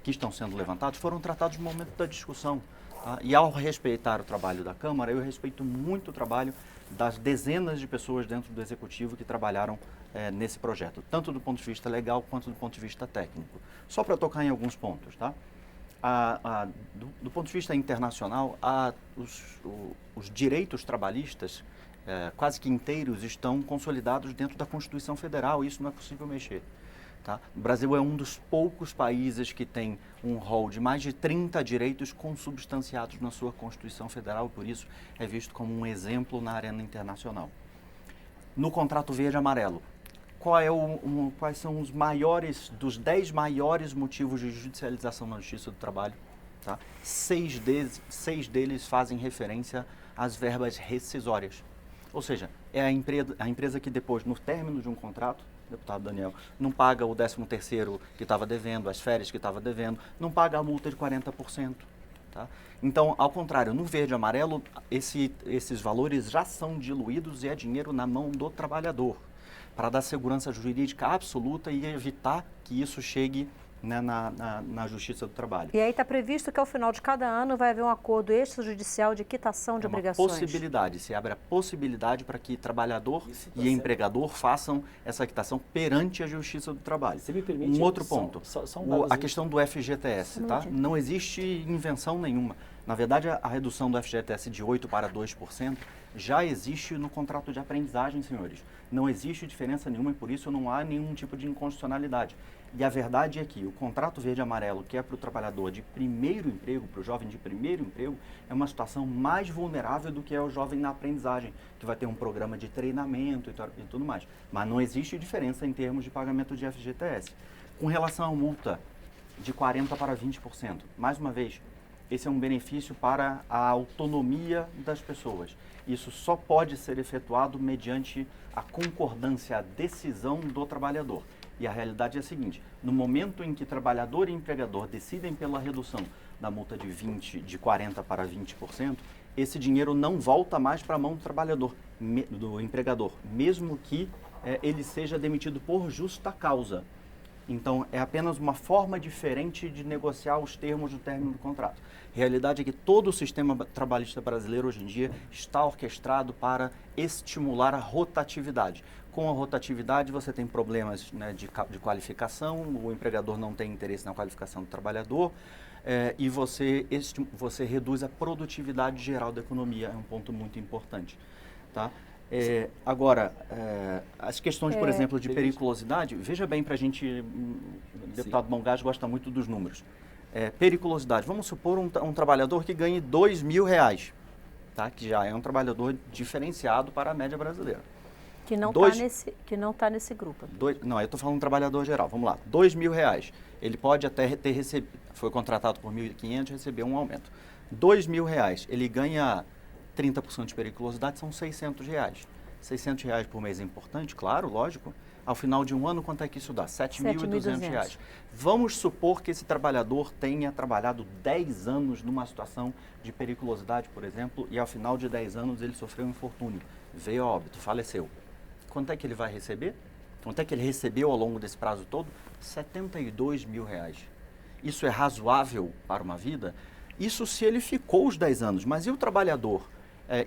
que estão sendo levantados foram tratados no momento da discussão. Tá? E ao respeitar o trabalho da Câmara, eu respeito muito o trabalho das dezenas de pessoas dentro do Executivo que trabalharam nesse projeto, tanto do ponto de vista legal quanto do ponto de vista técnico. Só para tocar em alguns pontos, tá? Do ponto de vista internacional, os direitos trabalhistas quase que inteiros estão consolidados dentro da Constituição Federal, e isso não é possível mexer. Tá? O Brasil é um dos poucos países que tem um rol de mais de 30 direitos consubstanciados na sua Constituição Federal, por isso é visto como um exemplo na arena internacional. No contrato verde e amarelo, quais são os maiores, dos 10 maiores motivos de judicialização na Justiça do Trabalho? Tá? 6 deles fazem referência às verbas rescisórias. Ou seja, é a empresa que depois, no término de um contrato, deputado Daniel, não paga o 13º que estava devendo, as férias que estava devendo, não paga a multa de 40%. Tá? Então, ao contrário, no verde e amarelo, esses valores já são diluídos e é dinheiro na mão do trabalhador, para dar segurança jurídica absoluta e evitar que isso chegue, né, na Justiça do Trabalho. E aí está previsto que ao final de cada ano vai haver um acordo extrajudicial de quitação de obrigações. Possibilidade, se abre a possibilidade para que trabalhador e empregador façam essa quitação perante a Justiça do Trabalho. Se me permite, um outro ponto, a questão do FGTS, tá? Não existe invenção nenhuma. Na verdade, a redução do FGTS de 8% para 2% já existe no contrato de aprendizagem, senhores. Não existe diferença nenhuma e por isso não há nenhum tipo de inconstitucionalidade. E a verdade é que o contrato verde e amarelo, que é para o trabalhador de primeiro emprego, para o jovem de primeiro emprego, é uma situação mais vulnerável do que é o jovem na aprendizagem, que vai ter um programa de treinamento e tudo mais. Mas não existe diferença em termos de pagamento de FGTS. Com relação à multa de 40% para 20%, mais uma vez, esse é um benefício para a autonomia das pessoas. Isso só pode ser efetuado mediante a concordância, a decisão do trabalhador. E a realidade é a seguinte, no momento em que trabalhador e empregador decidem pela redução da multa de 40% para 20%, esse dinheiro não volta mais para a mão do trabalhador, do empregador, mesmo que ele seja demitido por justa causa. Então, é apenas uma forma diferente de negociar os termos do término do contrato. A realidade é que todo o sistema trabalhista brasileiro hoje em dia está orquestrado para estimular a rotatividade. Com a rotatividade, você tem problemas, né, de qualificação, o empregador não tem interesse na qualificação do trabalhador, e você reduz a produtividade geral da economia, é um ponto muito importante. Tá? Agora, as questões, por exemplo, de periculosidade, veja bem para a gente, o deputado Mongas gosta muito dos números. Periculosidade, vamos supor um trabalhador que ganhe R$2.000, tá? Que já é um trabalhador diferenciado para a média brasileira. Que não está nesse grupo. Não, eu estou falando um trabalhador geral, vamos lá, R$2.000. Ele pode até ter recebido, foi contratado por 1.500, recebeu um aumento. R$2.000, ele ganha 30% de periculosidade, são R$600. R$600 por mês é importante, claro, lógico. Ao final de um ano, quanto é que isso dá? R$7.200. Vamos supor que esse trabalhador tenha trabalhado 10 anos numa situação de periculosidade, por exemplo, e ao final de 10 anos ele sofreu um infortúnio, veio a óbito, faleceu. Quanto é que ele vai receber? Quanto é que ele recebeu ao longo desse prazo todo? R$72.000. Isso é razoável para uma vida? Isso se ele ficou os 10 anos, mas e o trabalhador?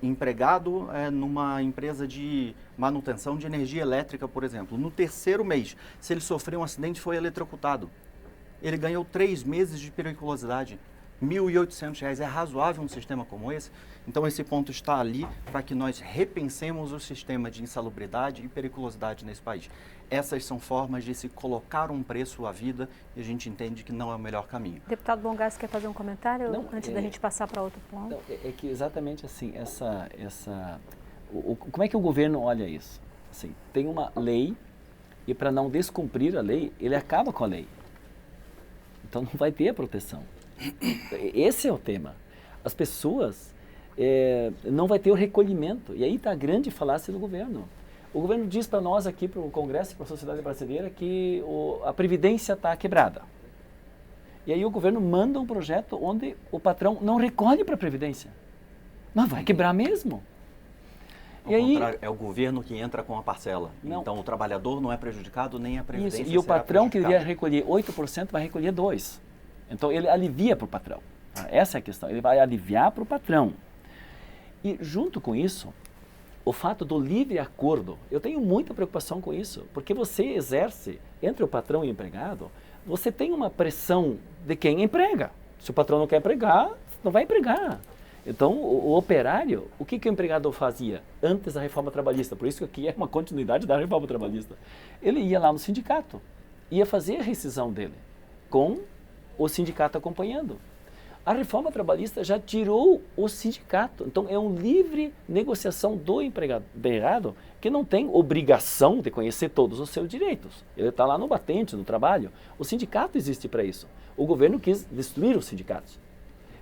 Empregado numa empresa de manutenção de energia elétrica, por exemplo. No terceiro mês, se ele sofreu um acidente e foi eletrocutado, ele ganhou 3 meses de periculosidade, R$1.800. É razoável um sistema como esse? Então, esse ponto está ali para que nós repensemos o sistema de insalubridade e periculosidade nesse país. Essas são formas de se colocar um preço à vida e a gente entende que não é o melhor caminho. Deputado Mongas, quer fazer um comentário antes da gente passar para outro ponto? Não, é que exatamente assim, como é que o governo olha isso? Assim, tem uma lei e para não descumprir a lei, ele acaba com a lei. Então não vai ter a proteção. Esse é o tema. As pessoas não vai ter o recolhimento. E aí está a grande falácia do governo. O governo diz para nós aqui, para o Congresso e para a sociedade brasileira, que a Previdência está quebrada. E aí o governo manda um projeto onde o patrão não recolhe para a Previdência. Mas vai quebrar mesmo. Ao contrário, é o governo que entra com a parcela. Não. Então o trabalhador não é prejudicado, nem a Previdência será E o patrão que prejudicada. deveria recolher 8% vai recolher 2%. Então ele alivia para o patrão. Essa é a questão. Ele vai aliviar para o patrão. E junto com isso, o fato do livre acordo, eu tenho muita preocupação com isso, porque você exerce, entre o patrão e o empregado, você tem uma pressão de quem emprega. Se o patrão não quer empregar, não vai empregar. Então, o operário, o que o empregador fazia antes da reforma trabalhista? Por isso que aqui é uma continuidade da reforma trabalhista. Ele ia lá no sindicato, ia fazer a rescisão dele, com o sindicato acompanhando. A reforma trabalhista já tirou o sindicato. Então, é uma livre negociação do empregado que não tem obrigação de conhecer todos os seus direitos. Ele está lá no batente, no trabalho. O sindicato existe para isso. O governo quis destruir os sindicatos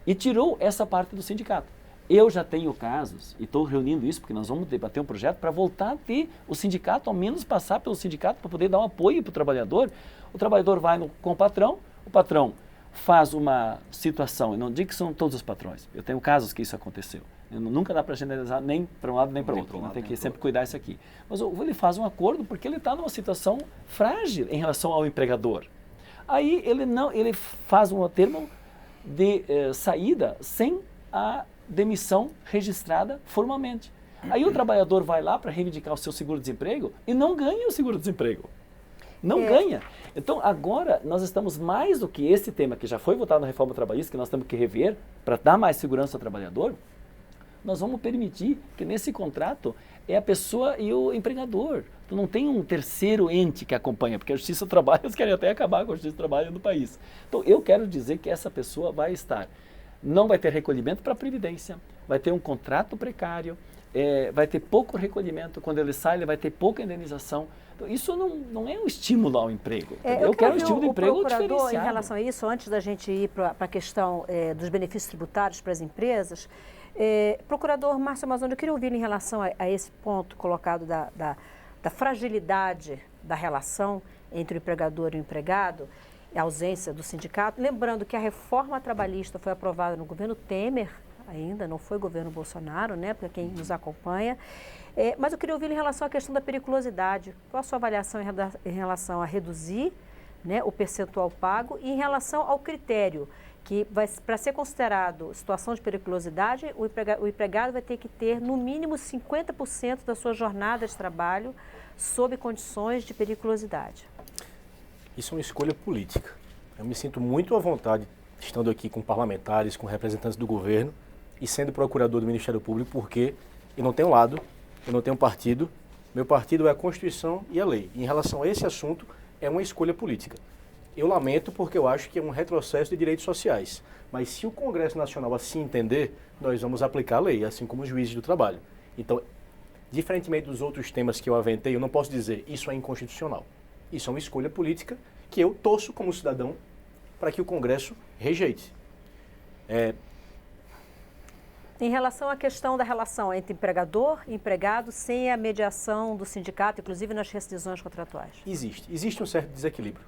e tirou essa parte do sindicato. Eu já tenho casos, e estou reunindo isso porque nós vamos debater um projeto para voltar a ter o sindicato, ao menos passar pelo sindicato para poder dar um apoio para o trabalhador. O trabalhador vai com o patrão faz uma situação, eu não digo que são todos os patrões, eu tenho casos que isso aconteceu, nunca dá para generalizar nem para um lado nem para o outro, tem que sempre cuidar isso aqui. Mas ele faz um acordo porque ele está numa situação frágil em relação ao empregador. Aí ele faz um termo de saída sem a demissão registrada formalmente. Aí o trabalhador vai lá para reivindicar o seu seguro-desemprego e não ganha o seguro-desemprego. Não ganha. Então, agora, nós estamos mais do que esse tema que já foi votado na reforma trabalhista, que nós temos que rever para dar mais segurança ao trabalhador, nós vamos permitir que nesse contrato é a pessoa e o empregador. Então, não tem um terceiro ente que acompanha, porque a Justiça do Trabalho, eles querem até acabar com a Justiça do Trabalho no país. Então, eu quero dizer que essa pessoa vai estar, não vai ter recolhimento para a Previdência, vai ter um contrato precário, vai ter pouco recolhimento, quando ele sai, ele vai ter pouca indenização. Isso não é um estímulo ao emprego. Eu quero um estímulo de emprego diferenciado. diferenciado. Em relação a isso, antes da gente ir para a questão dos benefícios tributários para as empresas, procurador Márcio Amazonas, eu queria ouvir em relação a esse ponto colocado da fragilidade da relação entre o empregador e o empregado, a ausência do sindicato. Lembrando que a reforma trabalhista foi aprovada no governo Temer, ainda não foi governo Bolsonaro, né, para quem nos acompanha. Mas eu queria ouvir em relação à questão da periculosidade. Qual a sua avaliação em relação a reduzir, né, o percentual pago e em relação ao critério que para ser considerado situação de periculosidade, o empregado vai ter que ter no mínimo 50% da sua jornada de trabalho sob condições de periculosidade? Isso é uma escolha política. Eu me sinto muito à vontade estando aqui com parlamentares, com representantes do governo e sendo procurador do Ministério Público, porque eu não tenho lado, eu não tenho partido, meu partido é a Constituição e a lei. E em relação a esse assunto, é uma escolha política. Eu lamento porque eu acho que é um retrocesso de direitos sociais. Mas se o Congresso Nacional assim entender, nós vamos aplicar a lei, assim como os juízes do trabalho. Então, diferentemente dos outros temas que eu aventei, eu não posso dizer isso é inconstitucional. Isso é uma escolha política que eu torço como cidadão para que o Congresso rejeite. Em relação à questão da relação entre empregador e empregado sem a mediação do sindicato, inclusive nas rescisões contratuais? Existe um certo desequilíbrio.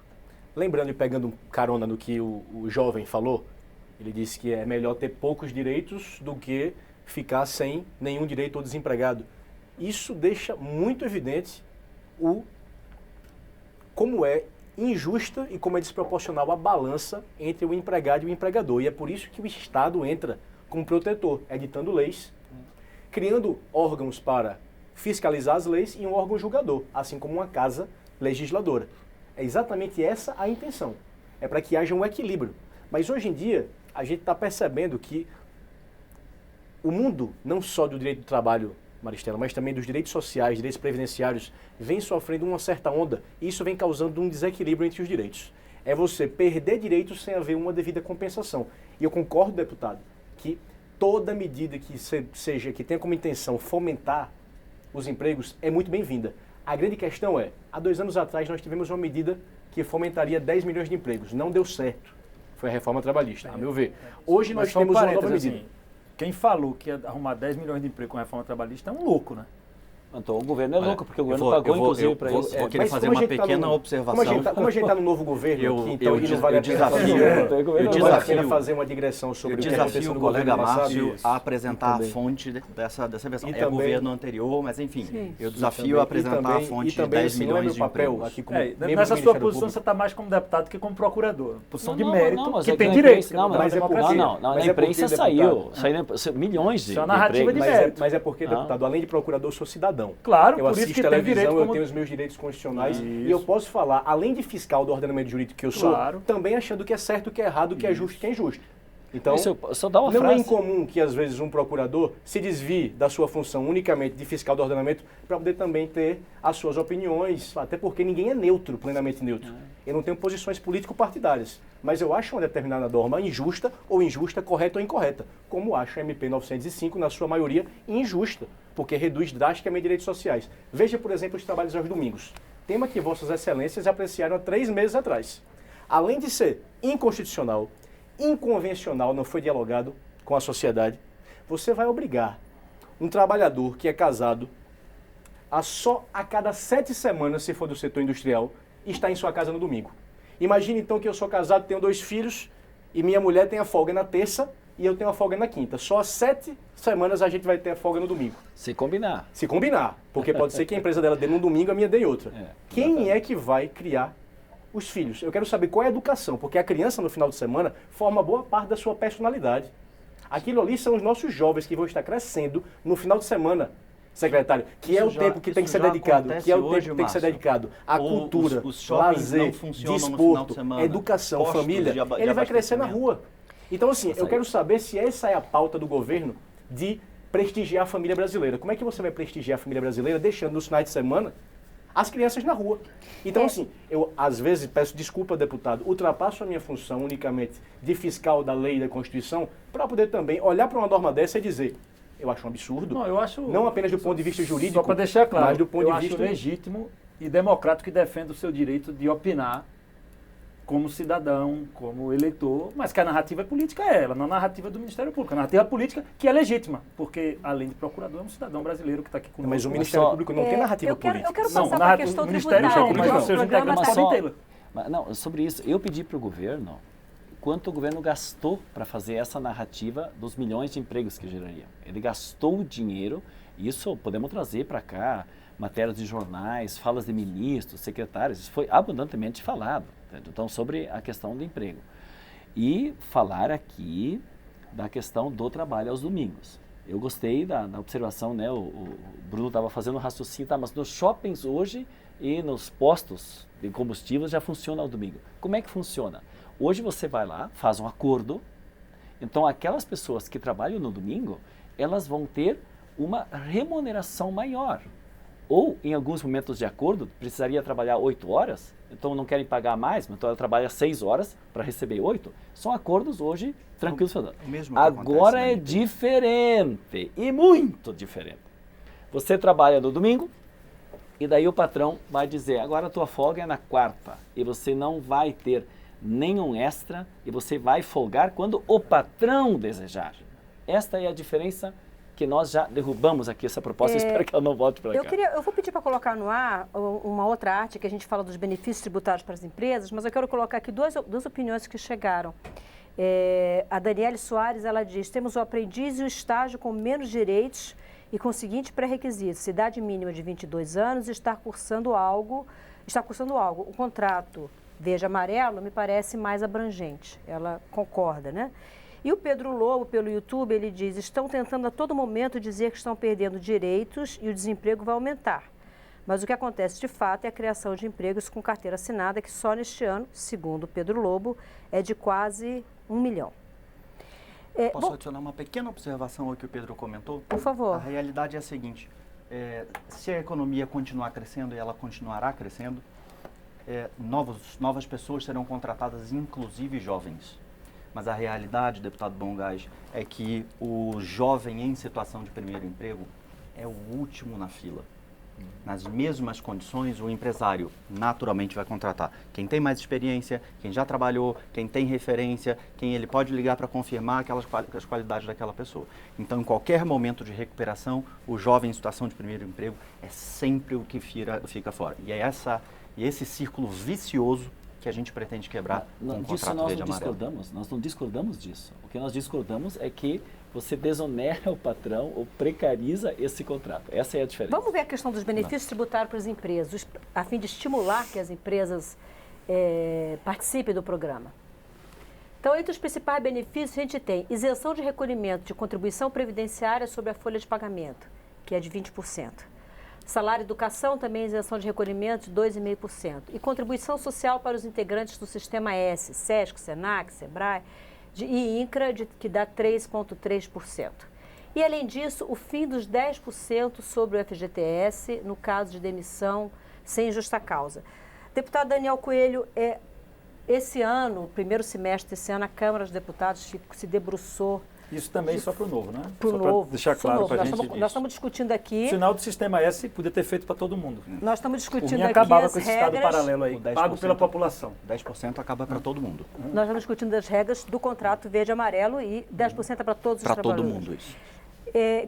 Lembrando e pegando carona no que o jovem falou, ele disse que é melhor ter poucos direitos do que ficar sem nenhum direito ou desempregado. Isso deixa muito evidente como é injusta e como é desproporcional a balança entre o empregado e o empregador. E é por isso que o Estado entra como protetor, editando leis, criando órgãos para fiscalizar as leis e um órgão julgador, assim como uma casa legisladora. É exatamente essa a intenção. É para que haja um equilíbrio. Mas hoje em dia, a gente está percebendo que o mundo, não só do direito do trabalho, Maristela, mas também dos direitos sociais, direitos previdenciários, vem sofrendo uma certa onda e isso vem causando um desequilíbrio entre os direitos. É você perder direitos sem haver uma devida compensação. E eu concordo, deputado, que toda medida que tenha como intenção fomentar os empregos é muito bem-vinda. A grande questão é, há 2 anos atrás nós tivemos uma medida que fomentaria 10 milhões de empregos. Não deu certo. Foi a reforma trabalhista, a meu ver. Hoje nós temos uma nova medida. Assim, quem falou que ia arrumar 10 milhões de empregos com a reforma trabalhista é um louco, né? Então o governo é louco, porque o governo pagou inclusive para isso. Eu vou querer fazer uma pequena observação. Como a gente está no novo governo aqui, então não vale a pena fazer uma digressão sobre o que desafio o colega Márcio a apresentar a fonte dessa versão. É o governo anterior, mas enfim, eu desafio a apresentar a fonte de 10 milhões de empregos. Nessa sua posição você está mais como deputado que como procurador. Posição de mérito, que tem direito. Na imprensa saiu milhões de empregos. Isso é uma narrativa de mérito. Mas é porque, deputado, além de procurador, eu sou cidadão. Claro, eu assisto televisão, eu tenho os meus direitos constitucionais e eu posso falar, além de fiscal do ordenamento jurídico que eu sou, também achando que é certo, o que é errado, o que é justo, o que é injusto. Então, não é incomum que às vezes um procurador se desvie da sua função unicamente de fiscal do ordenamento para poder também ter as suas opiniões, até porque ninguém é neutro, plenamente neutro. Eu não tenho posições político-partidárias, mas eu acho uma determinada norma injusta, correta ou incorreta, como acho a MP 905, na sua maioria, injusta, porque reduz drasticamente direitos sociais. Veja, por exemplo, os trabalhos aos domingos, tema que Vossas Excelências apreciaram há 3 meses atrás. Além de ser inconstitucional, inconvencional, não foi dialogado com a sociedade, você vai obrigar um trabalhador que é casado a só a cada 7 semanas, se for do setor industrial, estar em sua casa no domingo. Imagine então que eu sou casado, tenho 2 filhos e minha mulher tem a folga na terça e eu tenho a folga na quinta. Só às 7 semanas a gente vai ter a folga no domingo. Se combinar. Se combinar, porque pode ser que a empresa dela dê num domingo, a minha dê em outra. Quem é que vai criar os filhos? Eu quero saber qual é a educação, porque a criança no final de semana forma boa parte da sua personalidade. Aquilo ali são os nossos jovens que vão estar crescendo no final de semana, secretário, que é o tempo que tem que ser dedicado, à cultura, lazer, desporto, educação, família. Ele vai crescer na rua. Então, assim, eu quero saber se essa é a pauta do governo de prestigiar a família brasileira. Como é que você vai prestigiar a família brasileira deixando nos finais de semana as crianças na rua? Então, assim, eu às vezes peço desculpa, deputado, ultrapasso a minha função unicamente de fiscal da lei e da Constituição para poder também olhar para uma norma dessa e dizer, eu acho um absurdo, não apenas do ponto de vista jurídico, só para deixar claro, mas do ponto de vista legítimo e democrático que defende o seu direito de opinar como cidadão, como eleitor, mas que a narrativa política é ela, não a narrativa do Ministério Público. A narrativa política que é legítima, porque além de procurador é um cidadão brasileiro que está aqui conosco. Mas o Ministério Público não tem narrativa política. Eu quero passar para a questão tributária. Mas seus integrantes podem tê-la. Não, sobre isso, eu pedi para o governo quanto o governo gastou para fazer essa narrativa dos milhões de empregos que geraria. Ele gastou o dinheiro, isso podemos trazer para cá, matérias de jornais, falas de ministros, secretários, isso foi abundantemente falado, então, sobre a questão do emprego. E falar aqui da questão do trabalho aos domingos. Eu gostei da observação, né? O Bruno estava fazendo um raciocínio, tá, mas nos shoppings hoje e nos postos de combustível já funciona ao domingo. Como é que funciona? Hoje você vai lá, faz um acordo, então aquelas pessoas que trabalham no domingo, elas vão ter uma remuneração maior. Ou, em alguns momentos de acordo, precisaria trabalhar 8 horas, então não querem pagar mais, então ela trabalha 6 horas para receber 8. São acordos hoje tranquilos. Agora é diferente, e muito diferente. Você trabalha no domingo, e daí o patrão vai dizer, agora a tua folga é na quarta, e você não vai ter nenhum extra, e você vai folgar quando o patrão desejar. Esta é a diferença que nós já derrubamos aqui essa proposta, espero que ela não volte para cá. Eu vou pedir para colocar no ar uma outra arte que a gente fala dos benefícios tributários para as empresas, mas eu quero colocar aqui duas opiniões que chegaram. A Daniele Soares, ela diz, temos o aprendiz e o estágio com menos direitos e com o seguinte pré-requisito, idade mínima de 22 anos e estar cursando algo. O contrato verde amarelo me parece mais abrangente, ela concorda, né? E o Pedro Lobo, pelo YouTube, ele diz, estão tentando a todo momento dizer que estão perdendo direitos e o desemprego vai aumentar. Mas o que acontece de fato é a criação de empregos com carteira assinada, que só neste ano, segundo o Pedro Lobo, é de quase 1 milhão. Posso adicionar uma pequena observação ao que o Pedro comentou? Por favor. A realidade é a seguinte, se a economia continuar crescendo e ela continuará crescendo, novas pessoas serão contratadas, inclusive jovens. Mas a realidade, deputado Bongás, é que o jovem em situação de primeiro emprego é o último na fila. Nas mesmas condições, o empresário naturalmente vai contratar quem tem mais experiência, quem já trabalhou, quem tem referência, quem ele pode ligar para confirmar as qualidades daquela pessoa. Então, em qualquer momento de recuperação, o jovem em situação de primeiro emprego é sempre o que fica fora. E é esse círculo vicioso que a gente pretende quebrar com o contrato verde amarelo. Nós não discordamos disso. O que nós discordamos é que você desonera o patrão ou precariza esse contrato. Essa é a diferença. Vamos ver a questão dos benefícios tributários para as empresas, a fim de estimular que as empresas participem do programa. Então, entre os principais benefícios, a gente tem isenção de recolhimento de contribuição previdenciária sobre a folha de pagamento, que é de 20%. Salário e educação, também isenção de recolhimento de 2,5%. E contribuição social para os integrantes do Sistema S, SESC, SENAC, SEBRAE e INCRA, que dá 3,3%. E, além disso, o fim dos 10% sobre o FGTS, no caso de demissão sem justa causa. Deputado Daniel Coelho, esse ano, primeiro semestre desse ano, a Câmara dos Deputados se debruçou. Isso também só para o novo, né? Para o novo. Para deixar claro para a gente. Nós estamos discutindo aqui. O final do Sistema S podia ter feito para todo mundo. Nós estamos discutindo aqui acabava as com esse regras. Estado paralelo aí, pago pela população. 10% acaba para todo mundo. Nós estamos discutindo as regras do contrato verde e amarelo e 10% é para todos os trabalhadores. Para todo mundo, isso.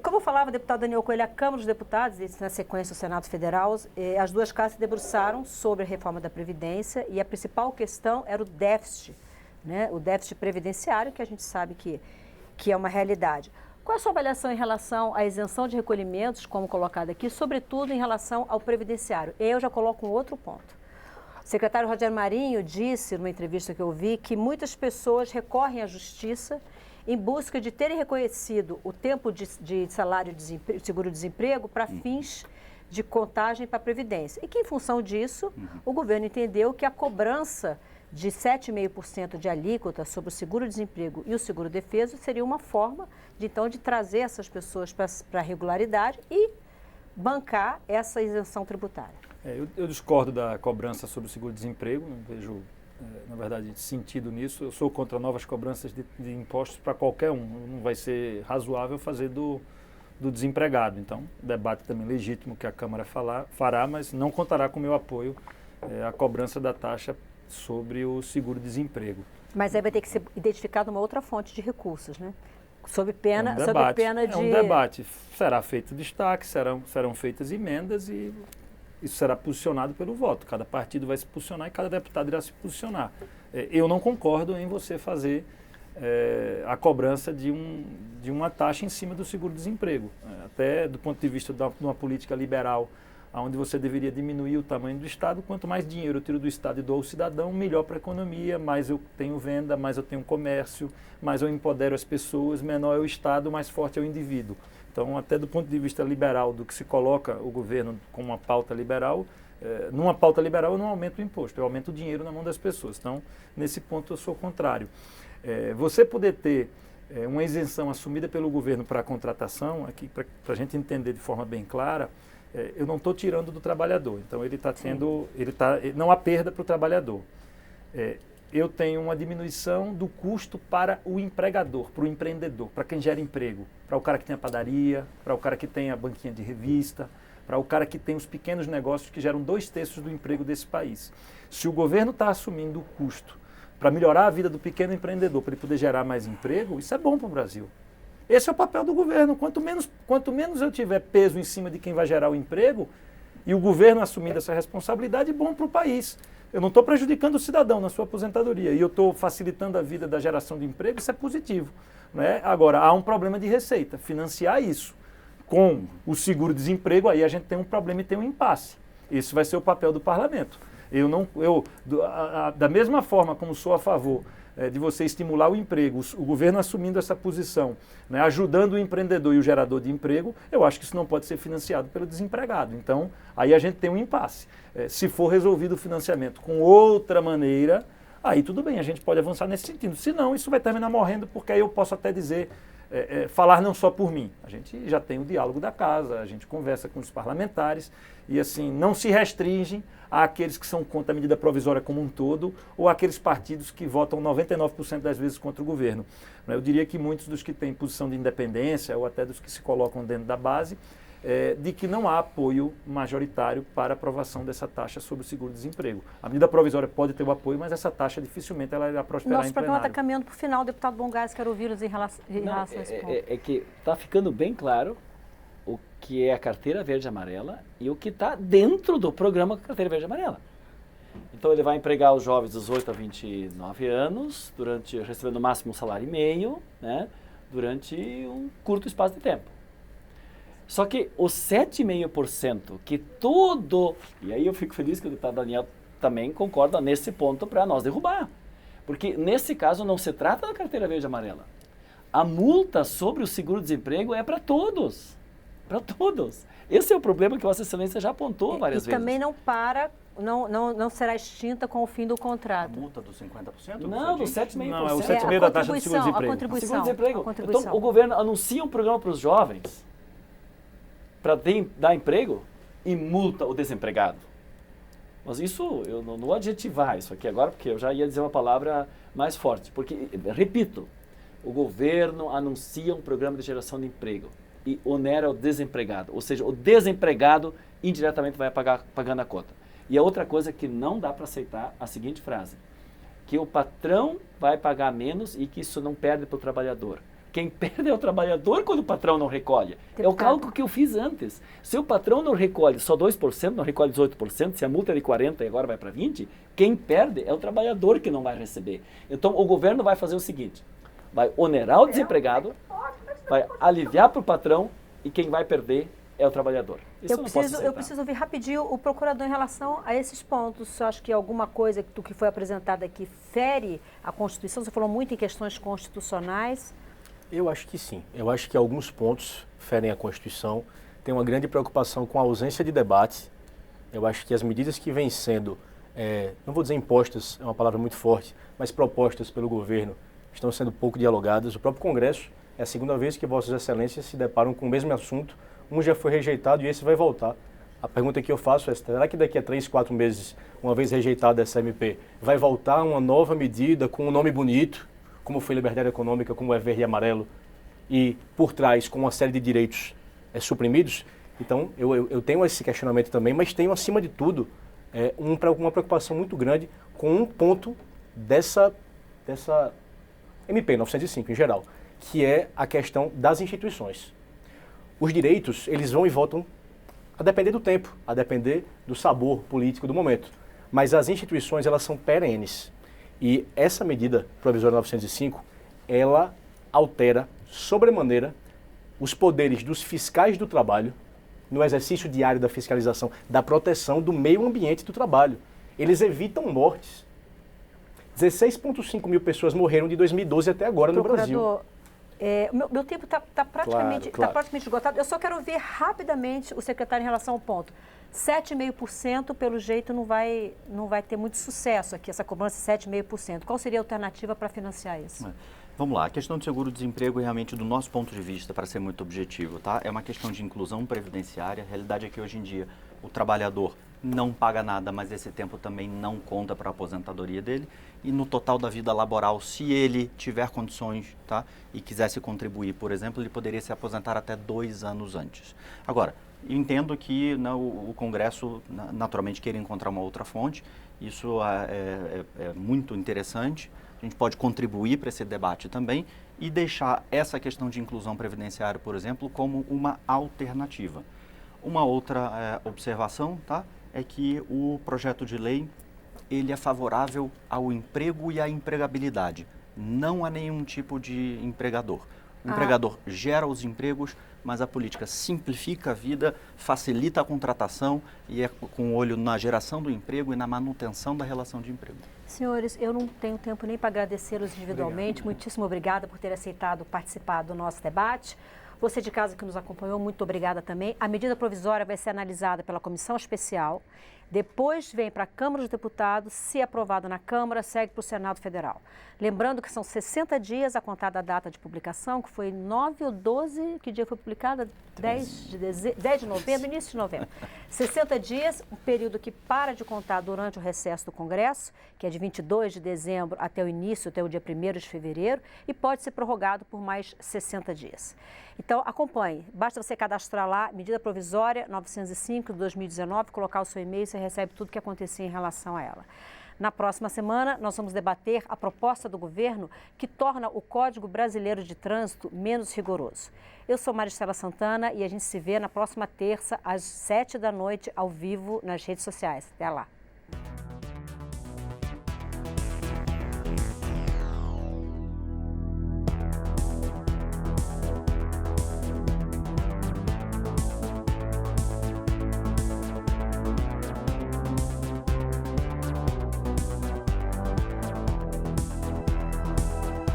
Como eu falava, deputado Daniel Coelho, a Câmara dos Deputados, e na sequência o Senado Federal, as duas casas se debruçaram sobre a reforma da Previdência e a principal questão era o déficit, né? O déficit previdenciário, que a gente sabe que é uma realidade. Qual é a sua avaliação em relação à isenção de recolhimentos, como colocado aqui, sobretudo em relação ao previdenciário? Eu já coloco um outro ponto. O secretário Rogério Marinho disse, numa entrevista que eu vi, que muitas pessoas recorrem à justiça em busca de terem reconhecido o tempo de salário de seguro-desemprego para fins de contagem para a Previdência. E que, em função disso, o governo entendeu que a cobrança de 7,5% de alíquota sobre o seguro-desemprego e o seguro-defeso seria uma forma, de trazer essas pessoas para a regularidade e bancar essa isenção tributária. Eu discordo da cobrança sobre o seguro-desemprego, não vejo, na verdade, sentido nisso. Eu sou contra novas cobranças de impostos para qualquer um. Não vai ser razoável fazer do desempregado. Então, debate também legítimo que a Câmara fará, mas não contará com o meu apoio a cobrança da taxa sobre o seguro-desemprego. Mas aí vai ter que ser identificada uma outra fonte de recursos, né? Sob pena, É um sob pena de... É um debate. Será feito destaque, serão feitas emendas e isso será posicionado pelo voto. Cada partido vai se posicionar e cada deputado irá se posicionar. Eu não concordo em você fazer a cobrança de uma taxa em cima do seguro-desemprego. Até do ponto de vista de uma política liberal, onde você deveria diminuir o tamanho do Estado, quanto mais dinheiro eu tiro do Estado e dou ao cidadão, melhor para a economia, mais eu tenho venda, mais eu tenho comércio, mais eu empodero as pessoas, menor é o Estado, mais forte é o indivíduo. Então, até do ponto de vista liberal, do que se coloca o governo como uma pauta liberal, numa pauta liberal eu não aumento o imposto, eu aumento o dinheiro na mão das pessoas. Então, nesse ponto eu sou contrário. Você poder ter uma isenção assumida pelo governo para a contratação, aqui para a gente entender de forma bem clara, eu não estou tirando do trabalhador. Então, ele está tendo, não há perda para o trabalhador. Eu tenho uma diminuição do custo para o empregador, para o empreendedor, para quem gera emprego, para o cara que tem a padaria, para o cara que tem a banquinha de revista, para o cara que tem os pequenos negócios que geram 2/3 do emprego desse país. Se o governo está assumindo o custo para melhorar a vida do pequeno empreendedor, para ele poder gerar mais emprego, isso é bom para o Brasil. Esse é o papel do governo. Quanto menos eu tiver peso em cima de quem vai gerar o emprego e o governo assumindo essa responsabilidade, bom para o país. Eu não estou prejudicando o cidadão na sua aposentadoria e eu estou facilitando a vida da geração de emprego, isso é positivo. Né? Agora, há um problema de receita. Financiar isso com o seguro-desemprego, aí a gente tem um problema e tem um impasse. Esse vai ser o papel do parlamento. Da mesma forma como sou a favor de você estimular o emprego, o governo assumindo essa posição, né, ajudando o empreendedor e o gerador de emprego, eu acho que isso não pode ser financiado pelo desempregado. Então, aí a gente tem um impasse. Se for resolvido o financiamento com outra maneira, aí tudo bem, a gente pode avançar nesse sentido. Se não, isso vai terminar morrendo, porque aí eu posso até dizer, falar não só por mim. A gente já tem o diálogo da casa, a gente conversa com os parlamentares e assim, não se restringem àqueles que são contra a medida provisória como um todo ou àqueles partidos que votam 99% das vezes contra o governo. Eu diria que muitos dos que têm posição de independência ou até dos que se colocam dentro da base, de que não há apoio majoritário para a aprovação dessa taxa sobre o seguro-desemprego. A medida provisória pode ter o apoio, mas essa taxa dificilmente ela irá prosperar Nosso em programa está plenário. caminhando para o final. Deputado Bongás, quero ouvi-los em relação a esse ponto. É que está ficando bem claro o que é a carteira verde e amarela e o que está dentro do programa carteira verde e amarela. Então ele vai empregar os jovens dos 18 a 29 anos, recebendo no máximo um salário e meio, né, durante um curto espaço de tempo. Só que os 7,5% que e aí eu fico feliz que o deputado Daniel também concorda nesse ponto para nós derrubar. Porque nesse caso não se trata da carteira verde e amarela. A multa sobre o seguro-desemprego é para todos. Para todos. Esse é o problema que Vossa Excelência já apontou várias vezes. E também não será extinta com o fim do contrato. A multa dos 50%? Não, dos 7,5%. Não, é o 7,5% da taxa de seguro-desemprego. Seguro-desemprego. Então, o governo anuncia um programa para os jovens para dar emprego e multa o desempregado. Mas isso, eu não vou adjetivar isso aqui agora, porque eu já ia dizer uma palavra mais forte. Porque, repito, o governo anuncia um programa de geração de emprego e onera o desempregado. Ou seja, o desempregado indiretamente vai pagando a conta. E a outra coisa que não dá para aceitar, a seguinte frase, que o patrão vai pagar menos e que isso não perde para o trabalhador. Quem perde é o trabalhador quando o patrão não recolhe. É o cálculo que eu fiz antes. Se o patrão não recolhe só 2%, não recolhe 18%, se a multa é de 40% e agora vai para 20%, quem perde é o trabalhador que não vai receber. Então o governo vai fazer o seguinte, vai onerar o desempregado, vai aliviar para o patrão e quem vai perder é o trabalhador. Isso eu preciso ouvir rapidinho o procurador em relação a esses pontos. Você acha que alguma coisa do que foi apresentado aqui fere a Constituição? Você falou muito em questões constitucionais. Eu acho que sim. Eu acho que alguns pontos ferem a Constituição. Tem uma grande preocupação com a ausência de debate. Eu acho que as medidas que vêm sendo, não vou dizer impostas, é uma palavra muito forte, mas propostas pelo governo, estão sendo pouco dialogadas. O próprio Congresso é a segunda vez que Vossas Excelências se deparam com o mesmo assunto. Um já foi rejeitado e esse vai voltar. A pergunta que eu faço é, será que daqui a 3, 4 meses, uma vez rejeitada essa MP, vai voltar uma nova medida com um nome bonito, como foi liberdade econômica, como é verde e amarelo, e por trás com uma série de direitos suprimidos? Então, eu tenho esse questionamento também, mas tenho, acima de tudo, uma preocupação muito grande com um ponto dessa MP 905 em geral, que é a questão das instituições. Os direitos, eles vão e voltam a depender do tempo, a depender do sabor político do momento. Mas as instituições, elas são perenes. E essa medida provisória 905, ela altera sobremaneira os poderes dos fiscais do trabalho no exercício diário da fiscalização, da proteção do meio ambiente do trabalho. Eles evitam mortes. 16,5 mil pessoas morreram de 2012 até agora no Brasil. Meu tempo está praticamente esgotado. Eu só quero ver rapidamente o secretário em relação ao ponto. 7,5% pelo jeito não vai ter muito sucesso aqui, essa cobrança de 7,5%. Qual seria a alternativa para financiar isso? Vamos lá, a questão do seguro-desemprego realmente, do nosso ponto de vista, para ser muito objetivo, tá? É uma questão de inclusão previdenciária. A realidade é que hoje em dia o trabalhador não paga nada, mas esse tempo também não conta para a aposentadoria dele. E no total da vida laboral, se ele tiver condições, tá, e quisesse contribuir, por exemplo, ele poderia se aposentar até 2 anos antes. Agora, eu entendo que o Congresso naturalmente queira encontrar uma outra fonte. Isso é muito interessante. A gente pode contribuir para esse debate também e deixar essa questão de inclusão previdenciária, por exemplo, como uma alternativa. Uma outra observação, tá, é que o projeto de lei ele é favorável ao emprego e à empregabilidade, não a nenhum tipo de empregador. O empregador gera os empregos, mas a política simplifica a vida, facilita a contratação e é com olho na geração do emprego e na manutenção da relação de emprego. Senhores, eu não tenho tempo nem para agradecê-los individualmente. Obrigado. Muitíssimo obrigada por ter aceitado participar do nosso debate. Você de casa que nos acompanhou, muito obrigada também. A medida provisória vai ser analisada pela comissão especial. Depois vem para a Câmara dos Deputados, se aprovado na Câmara, segue para o Senado Federal. Lembrando que são 60 dias a contar da data de publicação, que foi 9 ou 12, que dia foi publicada? 10 de novembro, início de novembro. 60 dias, um período que para de contar durante o recesso do Congresso, que é de 22 de dezembro até o início, até o dia 1º de fevereiro, e pode ser prorrogado por mais 60 dias. Então, acompanhe. Basta você cadastrar lá, medida provisória 905 de 2019, colocar o seu e-mail, você recebe tudo o que acontecia em relação a ela. Na próxima semana, nós vamos debater a proposta do governo que torna o Código Brasileiro de Trânsito menos rigoroso. Eu sou Maristela Santana e a gente se vê na próxima terça, às 7 da noite, ao vivo, nas redes sociais. Até lá.